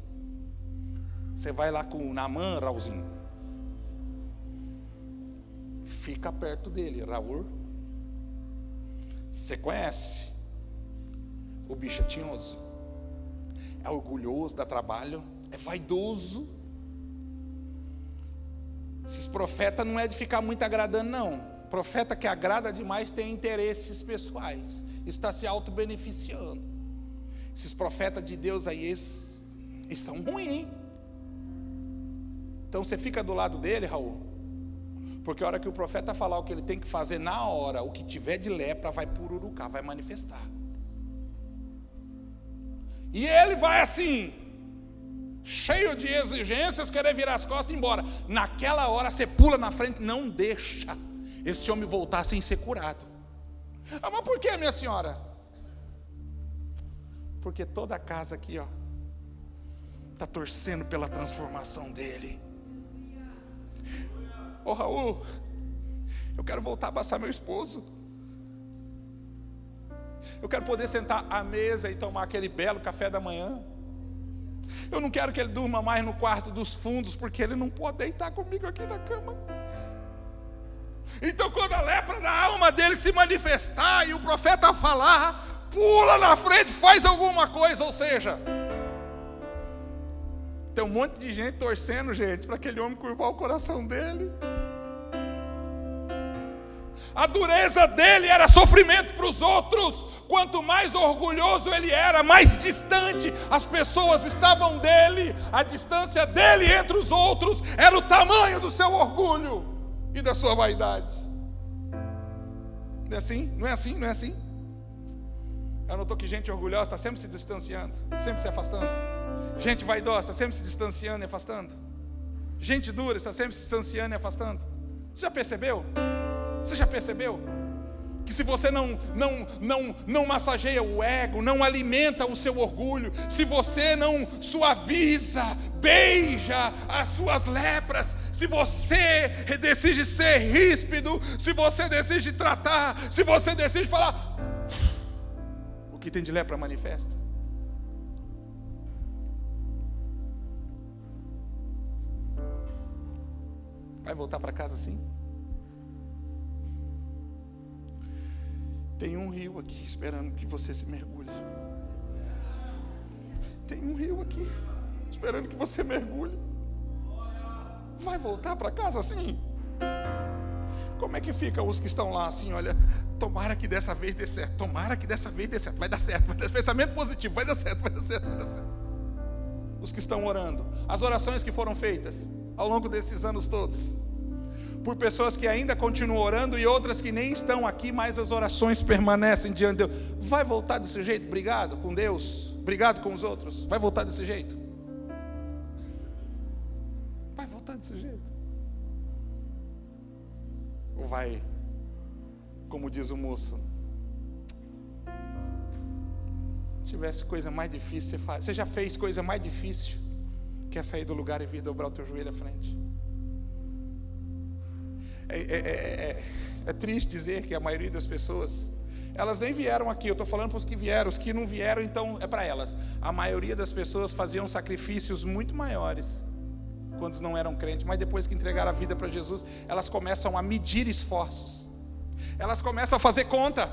você vai lá com o Naamã, Raulzinho, fica perto dele. Raul, você conhece? O bicho é tinhoso, é orgulhoso, dá trabalho, é vaidoso. Esses profetas não é de ficar muito agradando, não. Profeta que agrada demais tem interesses pessoais, está se auto-beneficiando. Esses profetas de Deus aí, eles são ruins. Então você fica do lado dele, Raul, porque a hora que o profeta falar o que ele tem que fazer, na hora, o que tiver de lepra vai pururucar, vai manifestar. E ele vai assim, cheio de exigências, querer virar as costas e ir embora. Naquela hora você pula na frente, não deixa esse homem voltar sem ser curado. Mas por que, minha senhora? Porque toda a casa aqui, está torcendo pela transformação dele. Raul, eu quero voltar a abraçar meu esposo. Eu quero poder sentar à mesa e tomar aquele belo café da manhã. Eu não quero que ele durma mais no quarto dos fundos, porque ele não pode deitar comigo aqui na cama. Então, quando a lepra da alma dele se manifestar e o profeta falar, pula na frente, faz alguma coisa. Ou seja, tem um monte de gente torcendo, gente, para aquele homem curvar o coração dele. A dureza dele era sofrimento para os outros. quanto mais orgulhoso ele era, mais distante as pessoas estavam dele. A distância dele entre os outros era o tamanho do seu orgulho e da sua vaidade. Não é assim? Não é assim? Não é assim? Já notou que gente orgulhosa está sempre se distanciando, sempre se afastando? Gente vaidosa está sempre se distanciando e afastando? Gente dura está sempre se distanciando e afastando? Você já percebeu? Você já percebeu? Que se você não massageia o ego, não alimenta o seu orgulho, se você não suaviza, beija as suas lepras, se você decide ser ríspido, se você decide tratar, se você decide falar, o que tem de lepra manifesta. Vai voltar para casa assim? Tem um rio aqui esperando que você se mergulhe. Tem um rio aqui esperando que você mergulhe. Vai voltar para casa assim? Como é que fica os que estão lá assim, olha, tomara que dessa vez dê certo, tomara que dessa vez dê certo, vai dar certo, vai dar pensamento positivo, vai dar certo, vai dar certo, vai dar certo. Os que estão orando, as orações que foram feitas ao longo desses anos todos, por pessoas que ainda continuam orando e outras que nem estão aqui, mas as orações permanecem diante de Deus. Vai voltar desse jeito? Obrigado com Deus, obrigado com os outros. Vai voltar desse jeito? Vai voltar desse jeito? Ou vai, como diz o moço, tivesse coisa mais difícil, você já fez coisa mais difícil que é sair do lugar e vir dobrar o teu joelho à frente? É triste dizer que a maioria das pessoas, elas nem vieram aqui, eu estou falando para os que vieram, os que não vieram, então é para elas. A maioria das pessoas faziam sacrifícios muito maiores quando não eram crentes, mas depois que entregaram a vida para Jesus, elas começam a medir esforços, elas começam a fazer conta.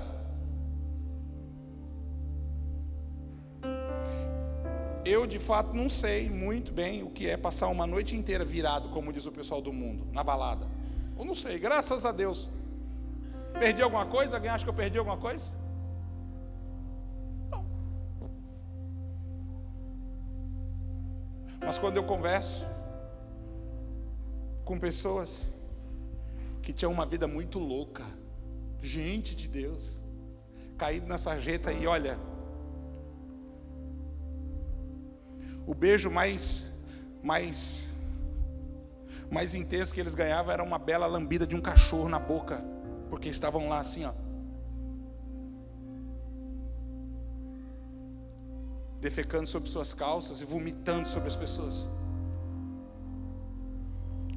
Eu de fato não sei muito bem o que é passar uma noite inteira virado, como diz o pessoal do mundo, na balada. Eu não sei, graças a Deus. Perdi alguma coisa? Alguém acha que eu perdi alguma coisa? Não. Mas quando eu converso com pessoas que tinham uma vida muito louca, gente de Deus, caído na sarjeta e olha, o beijo mais intenso que eles ganhavam era uma bela lambida de um cachorro na boca, porque estavam lá assim, ó, defecando sobre suas calças e vomitando sobre as pessoas.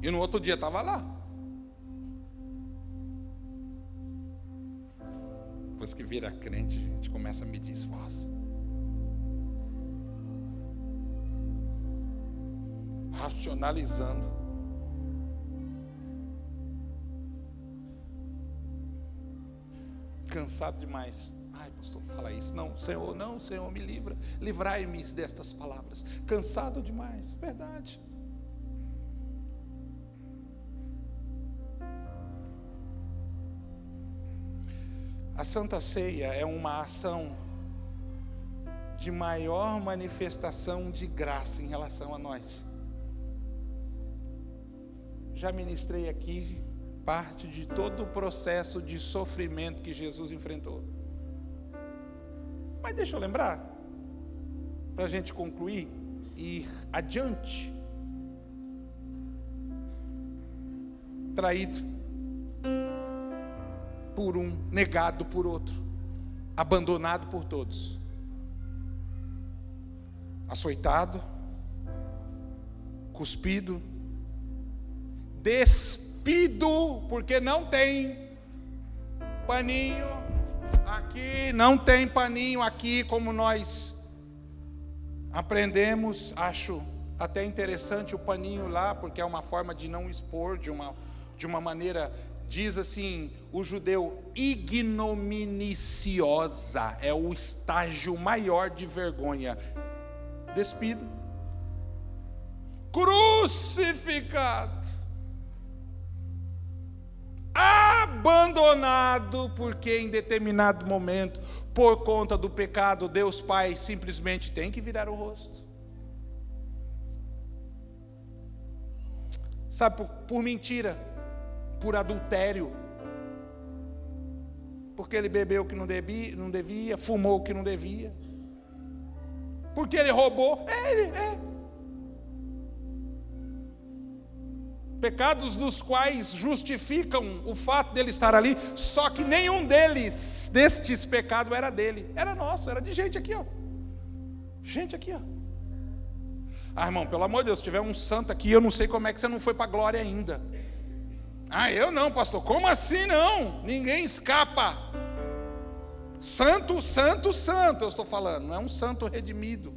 E no outro dia estava lá. Depois que vira crente, a gente começa a medir esforço, racionalizando. Cansado demais. Ai, pastor, não fala isso. Não, Senhor, me livra. Livrai-me destas palavras. Cansado demais, verdade. A Santa Ceia é uma ação de maior manifestação de graça em relação a nós. Já ministrei aqui parte de todo o processo de sofrimento que Jesus enfrentou. Mas deixa eu lembrar, para a gente concluir e ir adiante. Traído por um, negado por outro, abandonado por todos, açoitado, cuspido, despido, porque não tem paninho aqui, não tem paninho aqui, como nós aprendemos. Acho até interessante o paninho lá, porque é uma forma de não expor, de uma maneira, diz assim, o judeu, ignominiciosa, é o estágio maior de vergonha. Despido, crucificado, abandonado, porque em determinado momento, por conta do pecado, Deus Pai simplesmente tem que virar o rosto. Sabe, por mentira, por adultério, porque ele bebeu o que não devia, fumou o que não devia, porque ele roubou, pecados dos quais justificam o fato dele estar ali, só que nenhum destes pecados era dele, era nosso, era de gente aqui, ó. Gente aqui, ó. Ah, irmão, pelo amor de Deus, se tiver um santo aqui, eu não sei como é que você não foi para a glória ainda. Ah, eu não, pastor, como assim não? Ninguém escapa. Santo, santo, santo, eu estou falando, não é um santo redimido.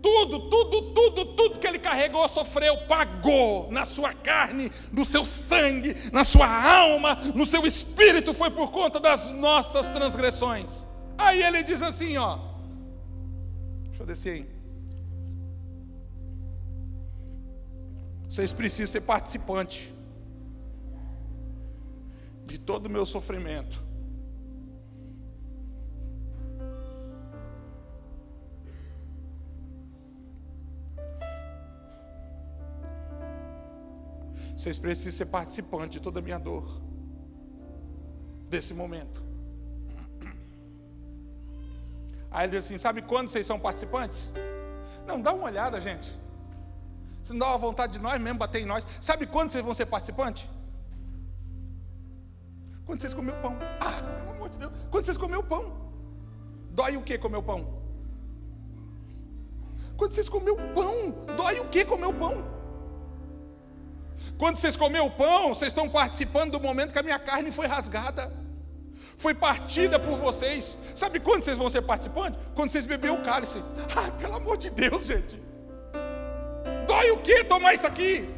Tudo que ele carregou, sofreu, pagou na sua carne, no seu sangue, na sua alma, no seu espírito, foi por conta das nossas transgressões. Aí ele diz assim, ó, deixa eu descer aí. Vocês precisam ser participantes de todo o meu sofrimento. Vocês precisam ser participantes de toda a minha dor, desse momento. Aí ele diz assim, sabe quando vocês são participantes? Não, dá uma olhada, gente. Se não dá uma vontade de nós mesmo bater em nós. Sabe quando vocês vão ser participantes? Quando vocês comerem o pão. Ah, pelo amor de Deus. Quando vocês comerem o pão. Dói o que comer o pão? Quando vocês comerem o pão. Dói o que comer o pão? Quando vocês comerem o pão, vocês estão participando do momento que a minha carne foi rasgada. Foi partida por vocês. Sabe quando vocês vão ser participantes? Quando vocês beberem o cálice. Ah, pelo amor de Deus, gente. Dói o que tomar isso aqui?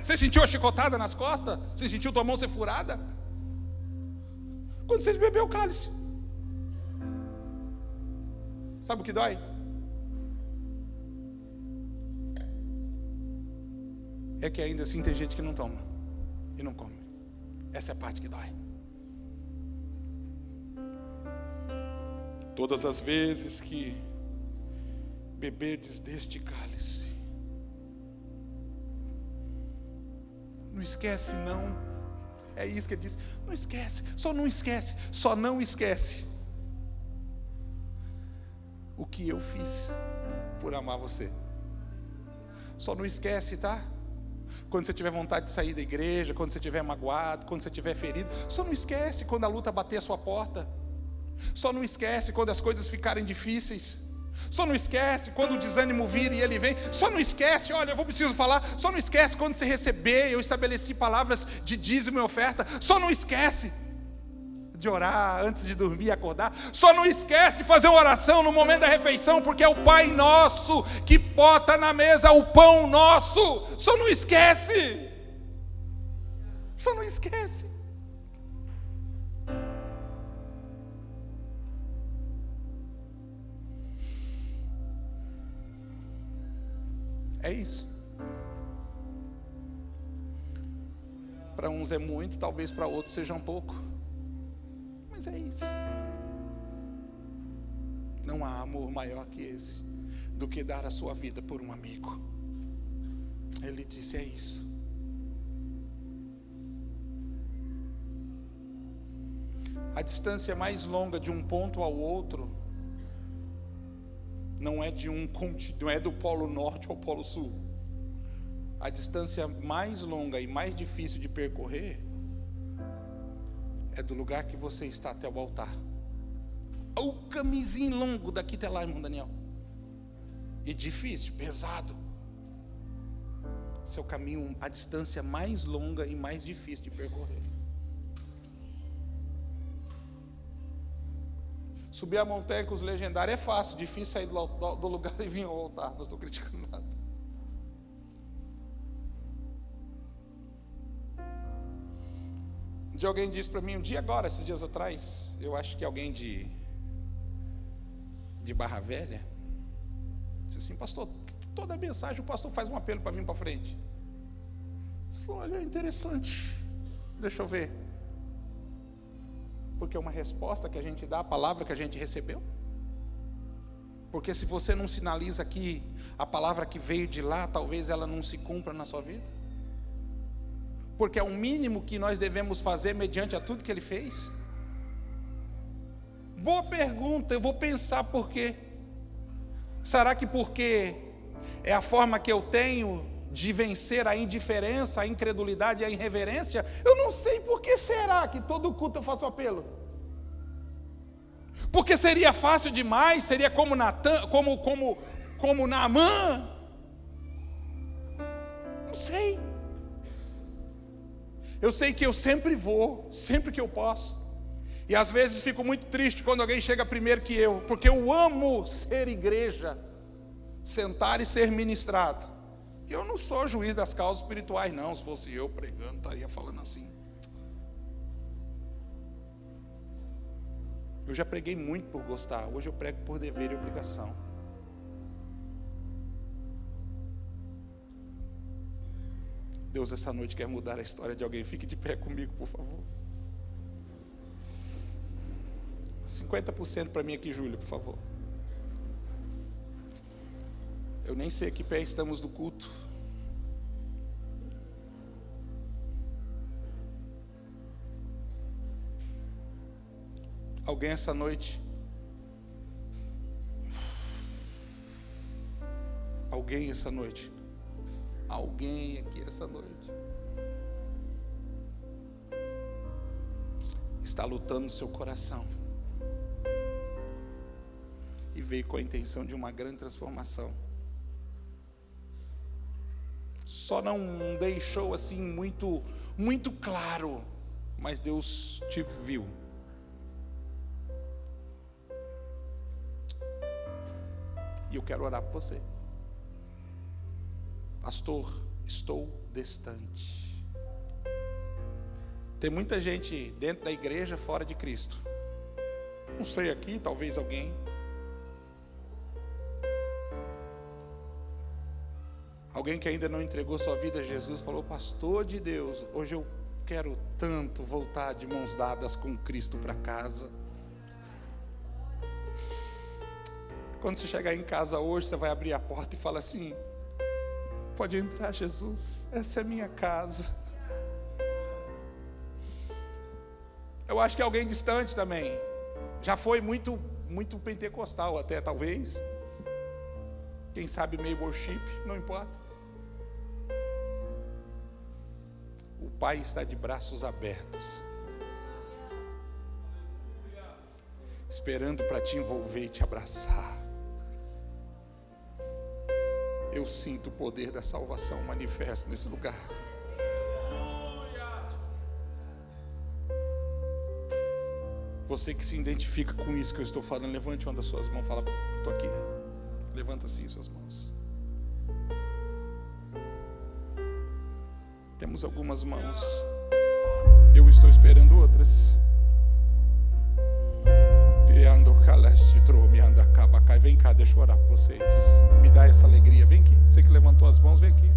Você sentiu a chicotada nas costas? Você sentiu tua mão ser furada? Quando vocês beberem o cálice. Sabe o que dói? É que ainda assim tem gente que não toma e não come. Essa é a parte que dói. Todas as vezes que beberdes deste cálice, não esquece não, é isso que ele diz, não esquece, só não esquece o que eu fiz por amar você. Só não esquece, tá? Quando você tiver vontade de sair da igreja, quando você estiver magoado, quando você estiver ferido, só não esquece quando a luta bater a sua porta. Só não esquece quando as coisas ficarem difíceis. Só não esquece quando o desânimo vir e ele vem. Só não esquece, olha, eu preciso falar. Só não esquece quando você receber, eu estabeleci palavras de dízimo e oferta. Só não esquece de orar antes de dormir e acordar. Só não esquece de fazer uma oração no momento da refeição, porque é o Pai nosso que bota na mesa o pão nosso. Só não esquece. Só não esquece. É isso. Para uns é muito, talvez para outros seja um pouco. Mas é isso. Não há amor maior que esse, do que dar a sua vida por um amigo. Ele disse, é isso. A distância mais longa de um ponto ao outro não é não é do Polo Norte ao Polo Sul. A distância mais longa e mais difícil de percorrer é do lugar que você está até o altar. O caminhozinho longo daqui até lá, irmão Daniel. E difícil, pesado. Seu caminho, a distância mais longa e mais difícil de percorrer. Subir a montanha com os legendários é fácil, difícil sair do lugar e vir ao altar. Não estou criticando nada. Um dia alguém disse para mim, esses dias atrás, eu acho que alguém de Barra Velha, disse assim, pastor, toda mensagem o pastor faz um apelo para vir para frente. Olha, é interessante. Deixa eu ver. Porque é uma resposta que a gente dá à palavra que a gente recebeu. Porque se você não sinaliza aqui a palavra que veio de lá, talvez ela não se cumpra na sua vida. Porque é o mínimo que nós devemos fazer mediante a tudo que Ele fez. Boa pergunta, eu vou pensar por quê. Será que porque é a forma que eu tenho de vencer a indiferença, a incredulidade e a irreverência? Eu não sei por que será que todo culto eu faço apelo. Porque seria fácil demais, seria como Naamã. Não sei. Eu sei que eu sempre vou, sempre que eu posso. E às vezes fico muito triste quando alguém chega primeiro que eu, porque eu amo ser igreja, sentar e ser ministrado. Eu não sou juiz das causas espirituais, não. Se fosse eu pregando, estaria falando assim. Eu já preguei muito por gostar, hoje eu prego por dever e obrigação. Deus essa noite quer mudar a história de alguém. Fique de pé comigo, por favor. 50% para mim aqui, Júlia, por favor. Eu nem sei a que pé estamos do culto. Alguém essa noite? Alguém essa noite? Alguém aqui essa noite? Está lutando no seu coração. E veio com a intenção de uma grande transformação. Só não deixou assim muito claro, mas Deus te viu. E eu quero orar por você. Pastor, estou distante. Tem muita gente dentro da igreja fora de Cristo. Não sei aqui, talvez alguém. Alguém que ainda não entregou sua vida a Jesus, falou: pastor de Deus, hoje eu quero tanto voltar de mãos dadas com Cristo para casa. Quando você chegar em casa hoje, você vai abrir a porta e fala assim: pode entrar, Jesus, essa é a minha casa. Eu acho que alguém distante também, já foi muito pentecostal até, talvez. Quem sabe meio worship, não importa. O Pai está de braços abertos, esperando para te envolver e te abraçar. Eu sinto o poder da salvação manifesto nesse lugar. Você que se identifica com isso que eu estou falando, levante uma das suas mãos e fala: estou aqui. Levanta assim suas mãos. Temos algumas mãos. Eu estou esperando outras. Vem cá, deixa eu orar por vocês. Me dá essa alegria. Vem aqui. Você que levantou as mãos, vem aqui.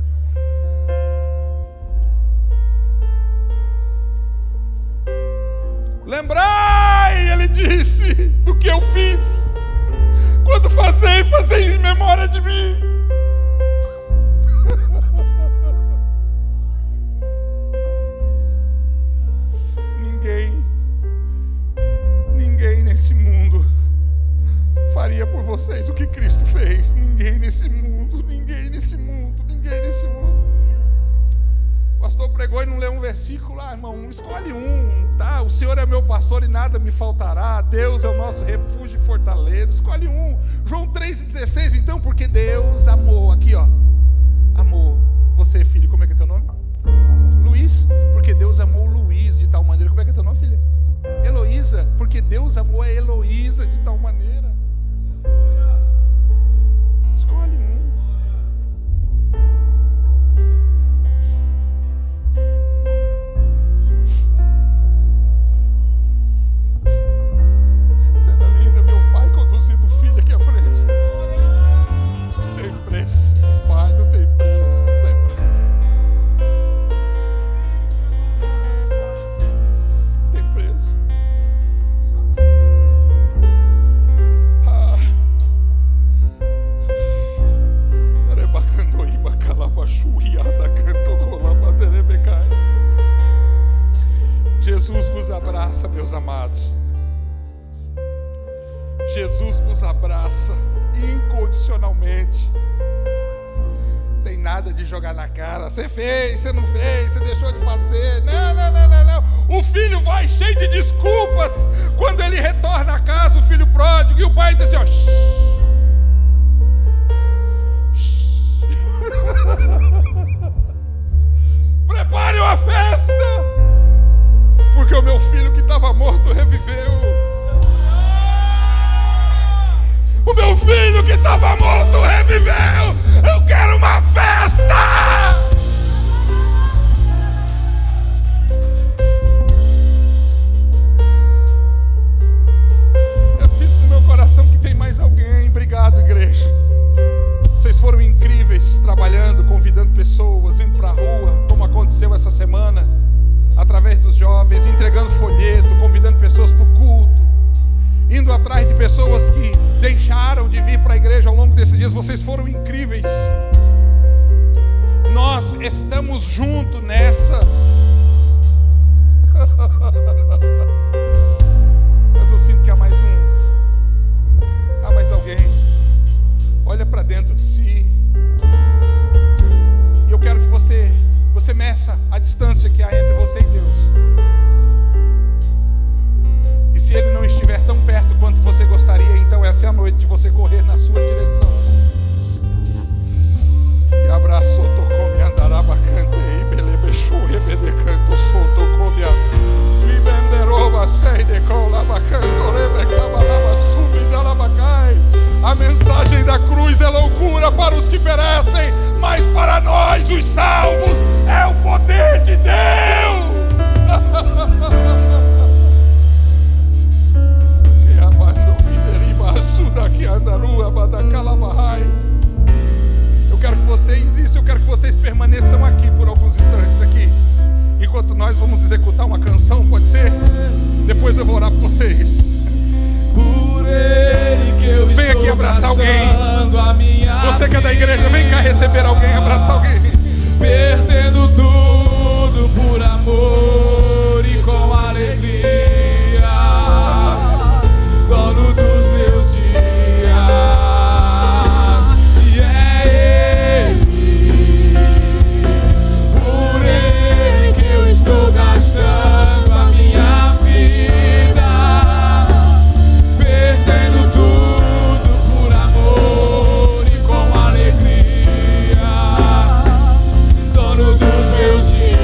Lembrai, ele disse, do que eu fiz. Quando fazei em memória de mim. Ninguém nesse mundo faria por vocês o que Cristo fez. Ninguém nesse mundo. O pastor pregou e não leu um versículo lá, irmão. Escolhe um, tá? O Senhor é meu pastor e nada me faltará. Deus é o nosso refúgio e fortaleza. Escolhe um. João 3,16, então, porque Deus amou. Aqui, ó. Amou. Você, filho, como é que é teu nome? Luiz. Porque Deus amou Luiz de tal maneira. Como é que é teu nome, filha? Heloísa. Porque Deus amou a Heloísa de tal maneira. Escolhe um. Cena linda, ver um pai conduzindo o filho aqui à frente. Tem preço, pai, não tem preço, não tem preço. meus amados. Jesus vos abraça incondicionalmente. Tem nada de jogar na cara. Você fez, você não fez, você deixou de fazer. Não. O filho vai cheio de desculpas. Quando ele retorna a casa, o filho pródigo, e o pai diz assim, ó, prepare uma festa, porque o meu filho que estava morto reviveu. O meu filho que estava morto reviveu. Eu quero uma festa. Eu sinto no meu coração que tem mais alguém. Obrigado, igreja. Vocês foram incríveis trabalhando, convidando pessoas, indo para a rua, como aconteceu essa semana, através dos jovens, entregando folheto, convidando pessoas para o culto, indo atrás de pessoas que deixaram de vir para a igreja ao longo desses dias. Vocês foram incríveis. Nós estamos juntos nessa. Mas eu sinto que há mais alguém. Olha para dentro de si. E eu quero que você meça a distância que há entre você e Deus. E se Ele não estiver tão perto quanto você gostaria, então essa é a noite de você correr na sua direção. Que abraçou, tocou, me andaraba, cantei, belebechu, rebedecanto, soltou, comia, e benderoba, sei de colaba, canto, rebecabalaba, subidalabacai. A mensagem da cruz é loucura para os que perecem, mas para nós, os salvos, é o poder de Deus. Eu quero que vocês permaneçam aqui por alguns instantes aqui, enquanto nós vamos executar uma canção, pode ser? Depois eu vou orar por vocês. Por Ele que eu vem aqui abraçar alguém. Você que é da igreja, vem cá receber alguém, abraçar alguém. Perdendo tudo por amor e com alegria, dono dos meus dias. E é Ele, por Ele que eu estou gastando a minha vida, perdendo tudo por amor e com alegria, dono dos meus dias.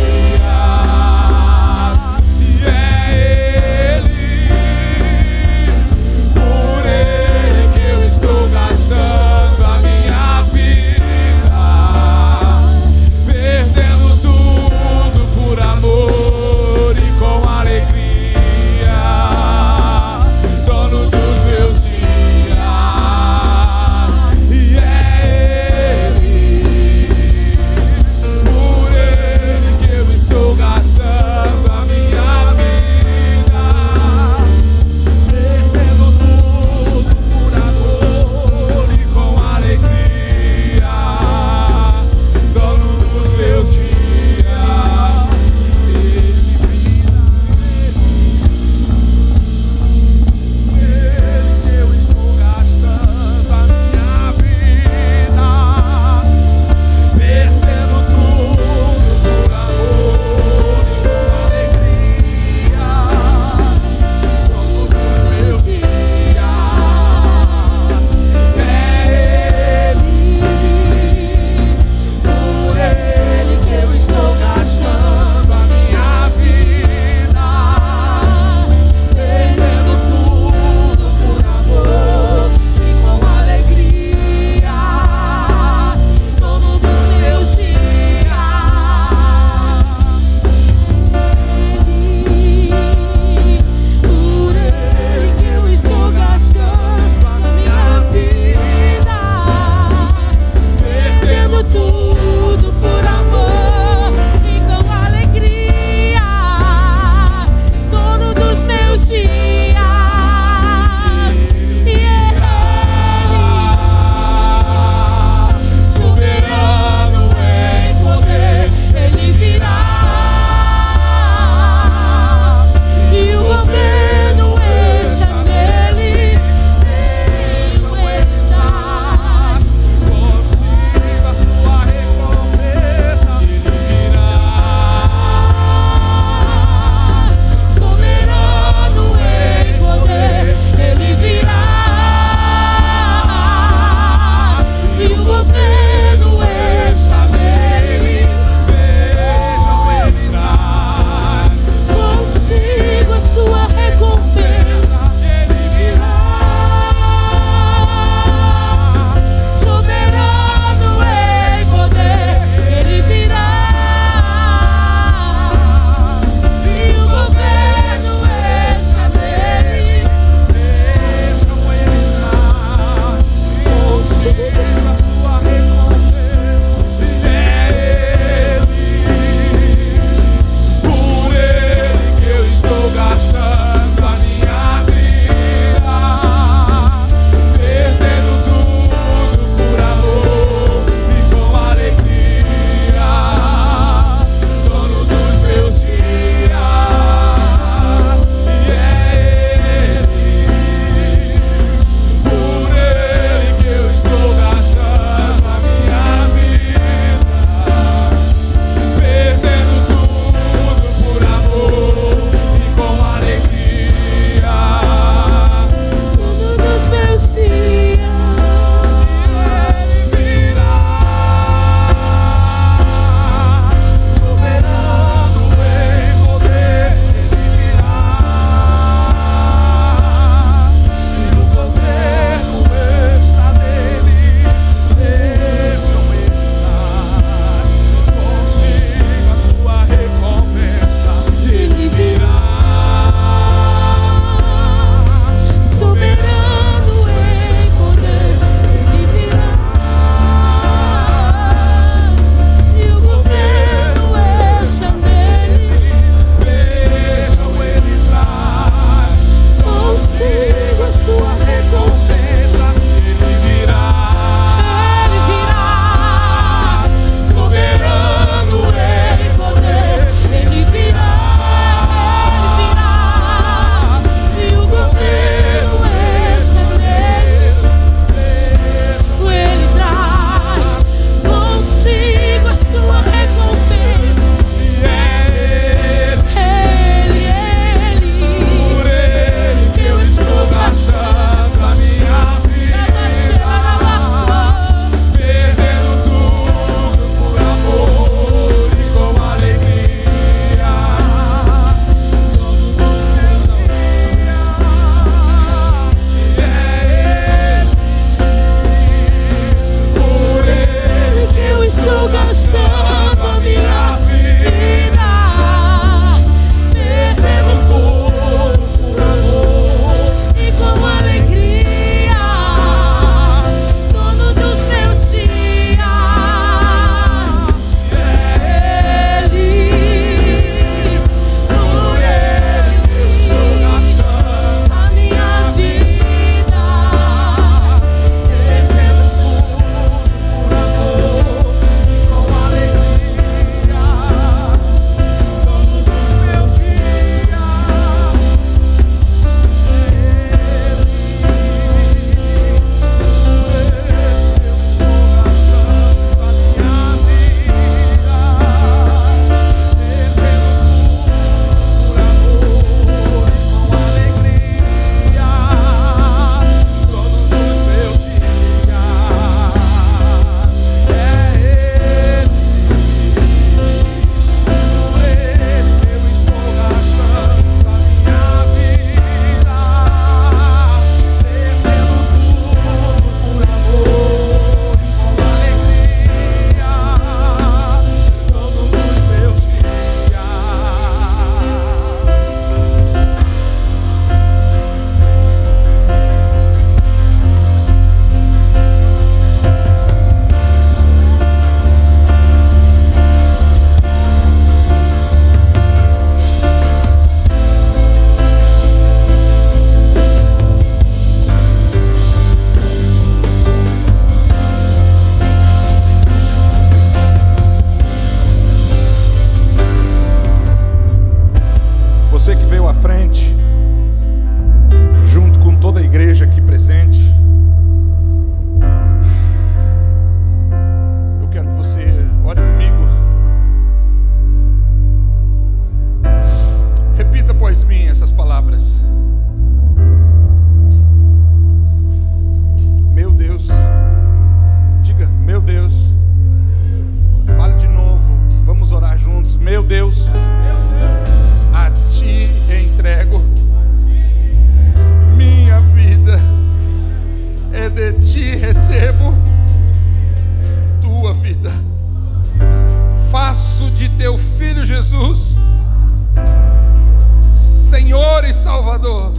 Salvador.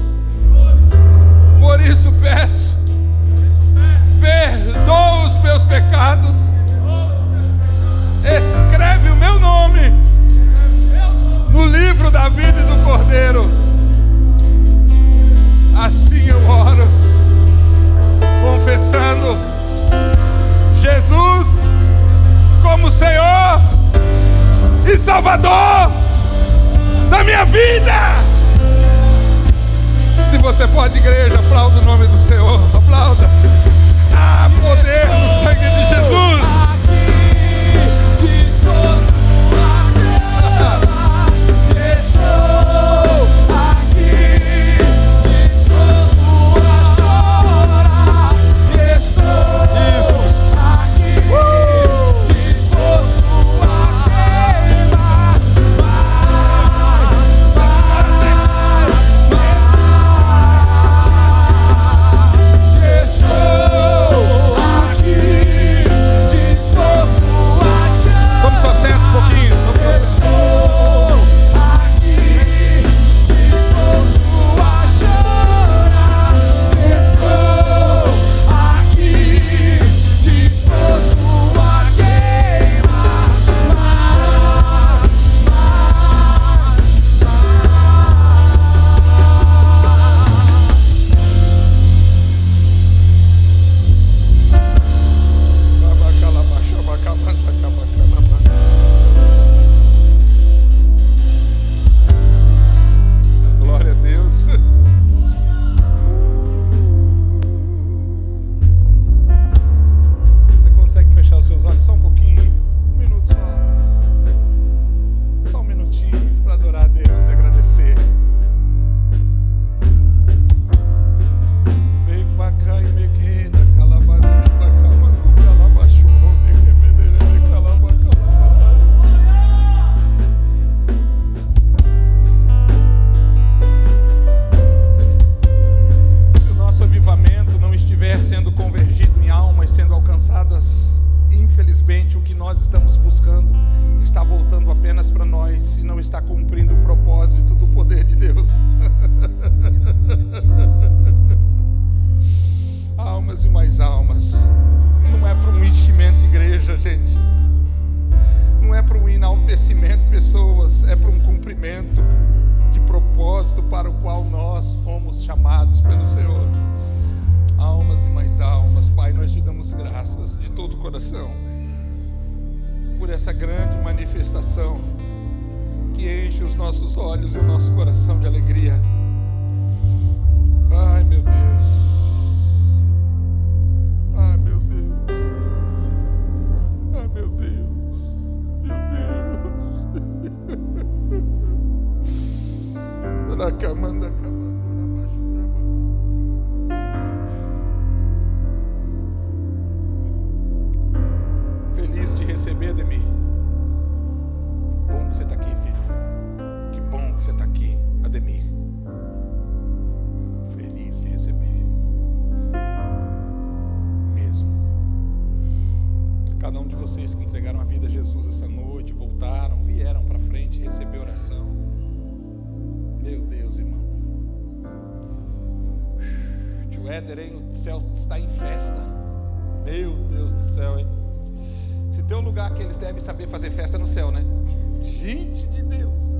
Por isso peço, perdoa os meus pecados, escreve o meu nome no livro da vida e do Cordeiro. Assim eu oro, confessando Jesus como Senhor e Salvador da minha vida. Se você pode, igreja, aplauda o nome do Senhor, aplauda. Ah, poder do sangue de Jesus. Infelizmente, o que nós estamos buscando está voltando apenas para nós e não está cumprindo o propósito do poder de Deus. Almas e mais almas. Não é para um enchimento de igreja, gente. Não é para um enaltecimento de pessoas. É para um cumprimento de propósito para o qual nós fomos chamados pelo Senhor. Almas e mais almas. Pai, nós te damos graças de todo o coração por essa grande manifestação que enche os nossos olhos e o nosso coração de alegria. Ai, meu Deus. Ai, meu Deus. Ai, meu Deus. Meu Deus. Feliz de receber, Ademir. Bom que você está aqui, filho. Que bom que você está aqui, Ademir. Feliz de receber. Mesmo. Cada um de vocês que entregaram a vida a Jesus essa noite, voltaram, vieram para frente receber oração. Meu Deus, irmão. Tio Éder, hein? O céu está em festa. Meu Deus do céu, hein? Se tem um lugar que eles devem saber fazer festa no céu, né? Gente de Deus.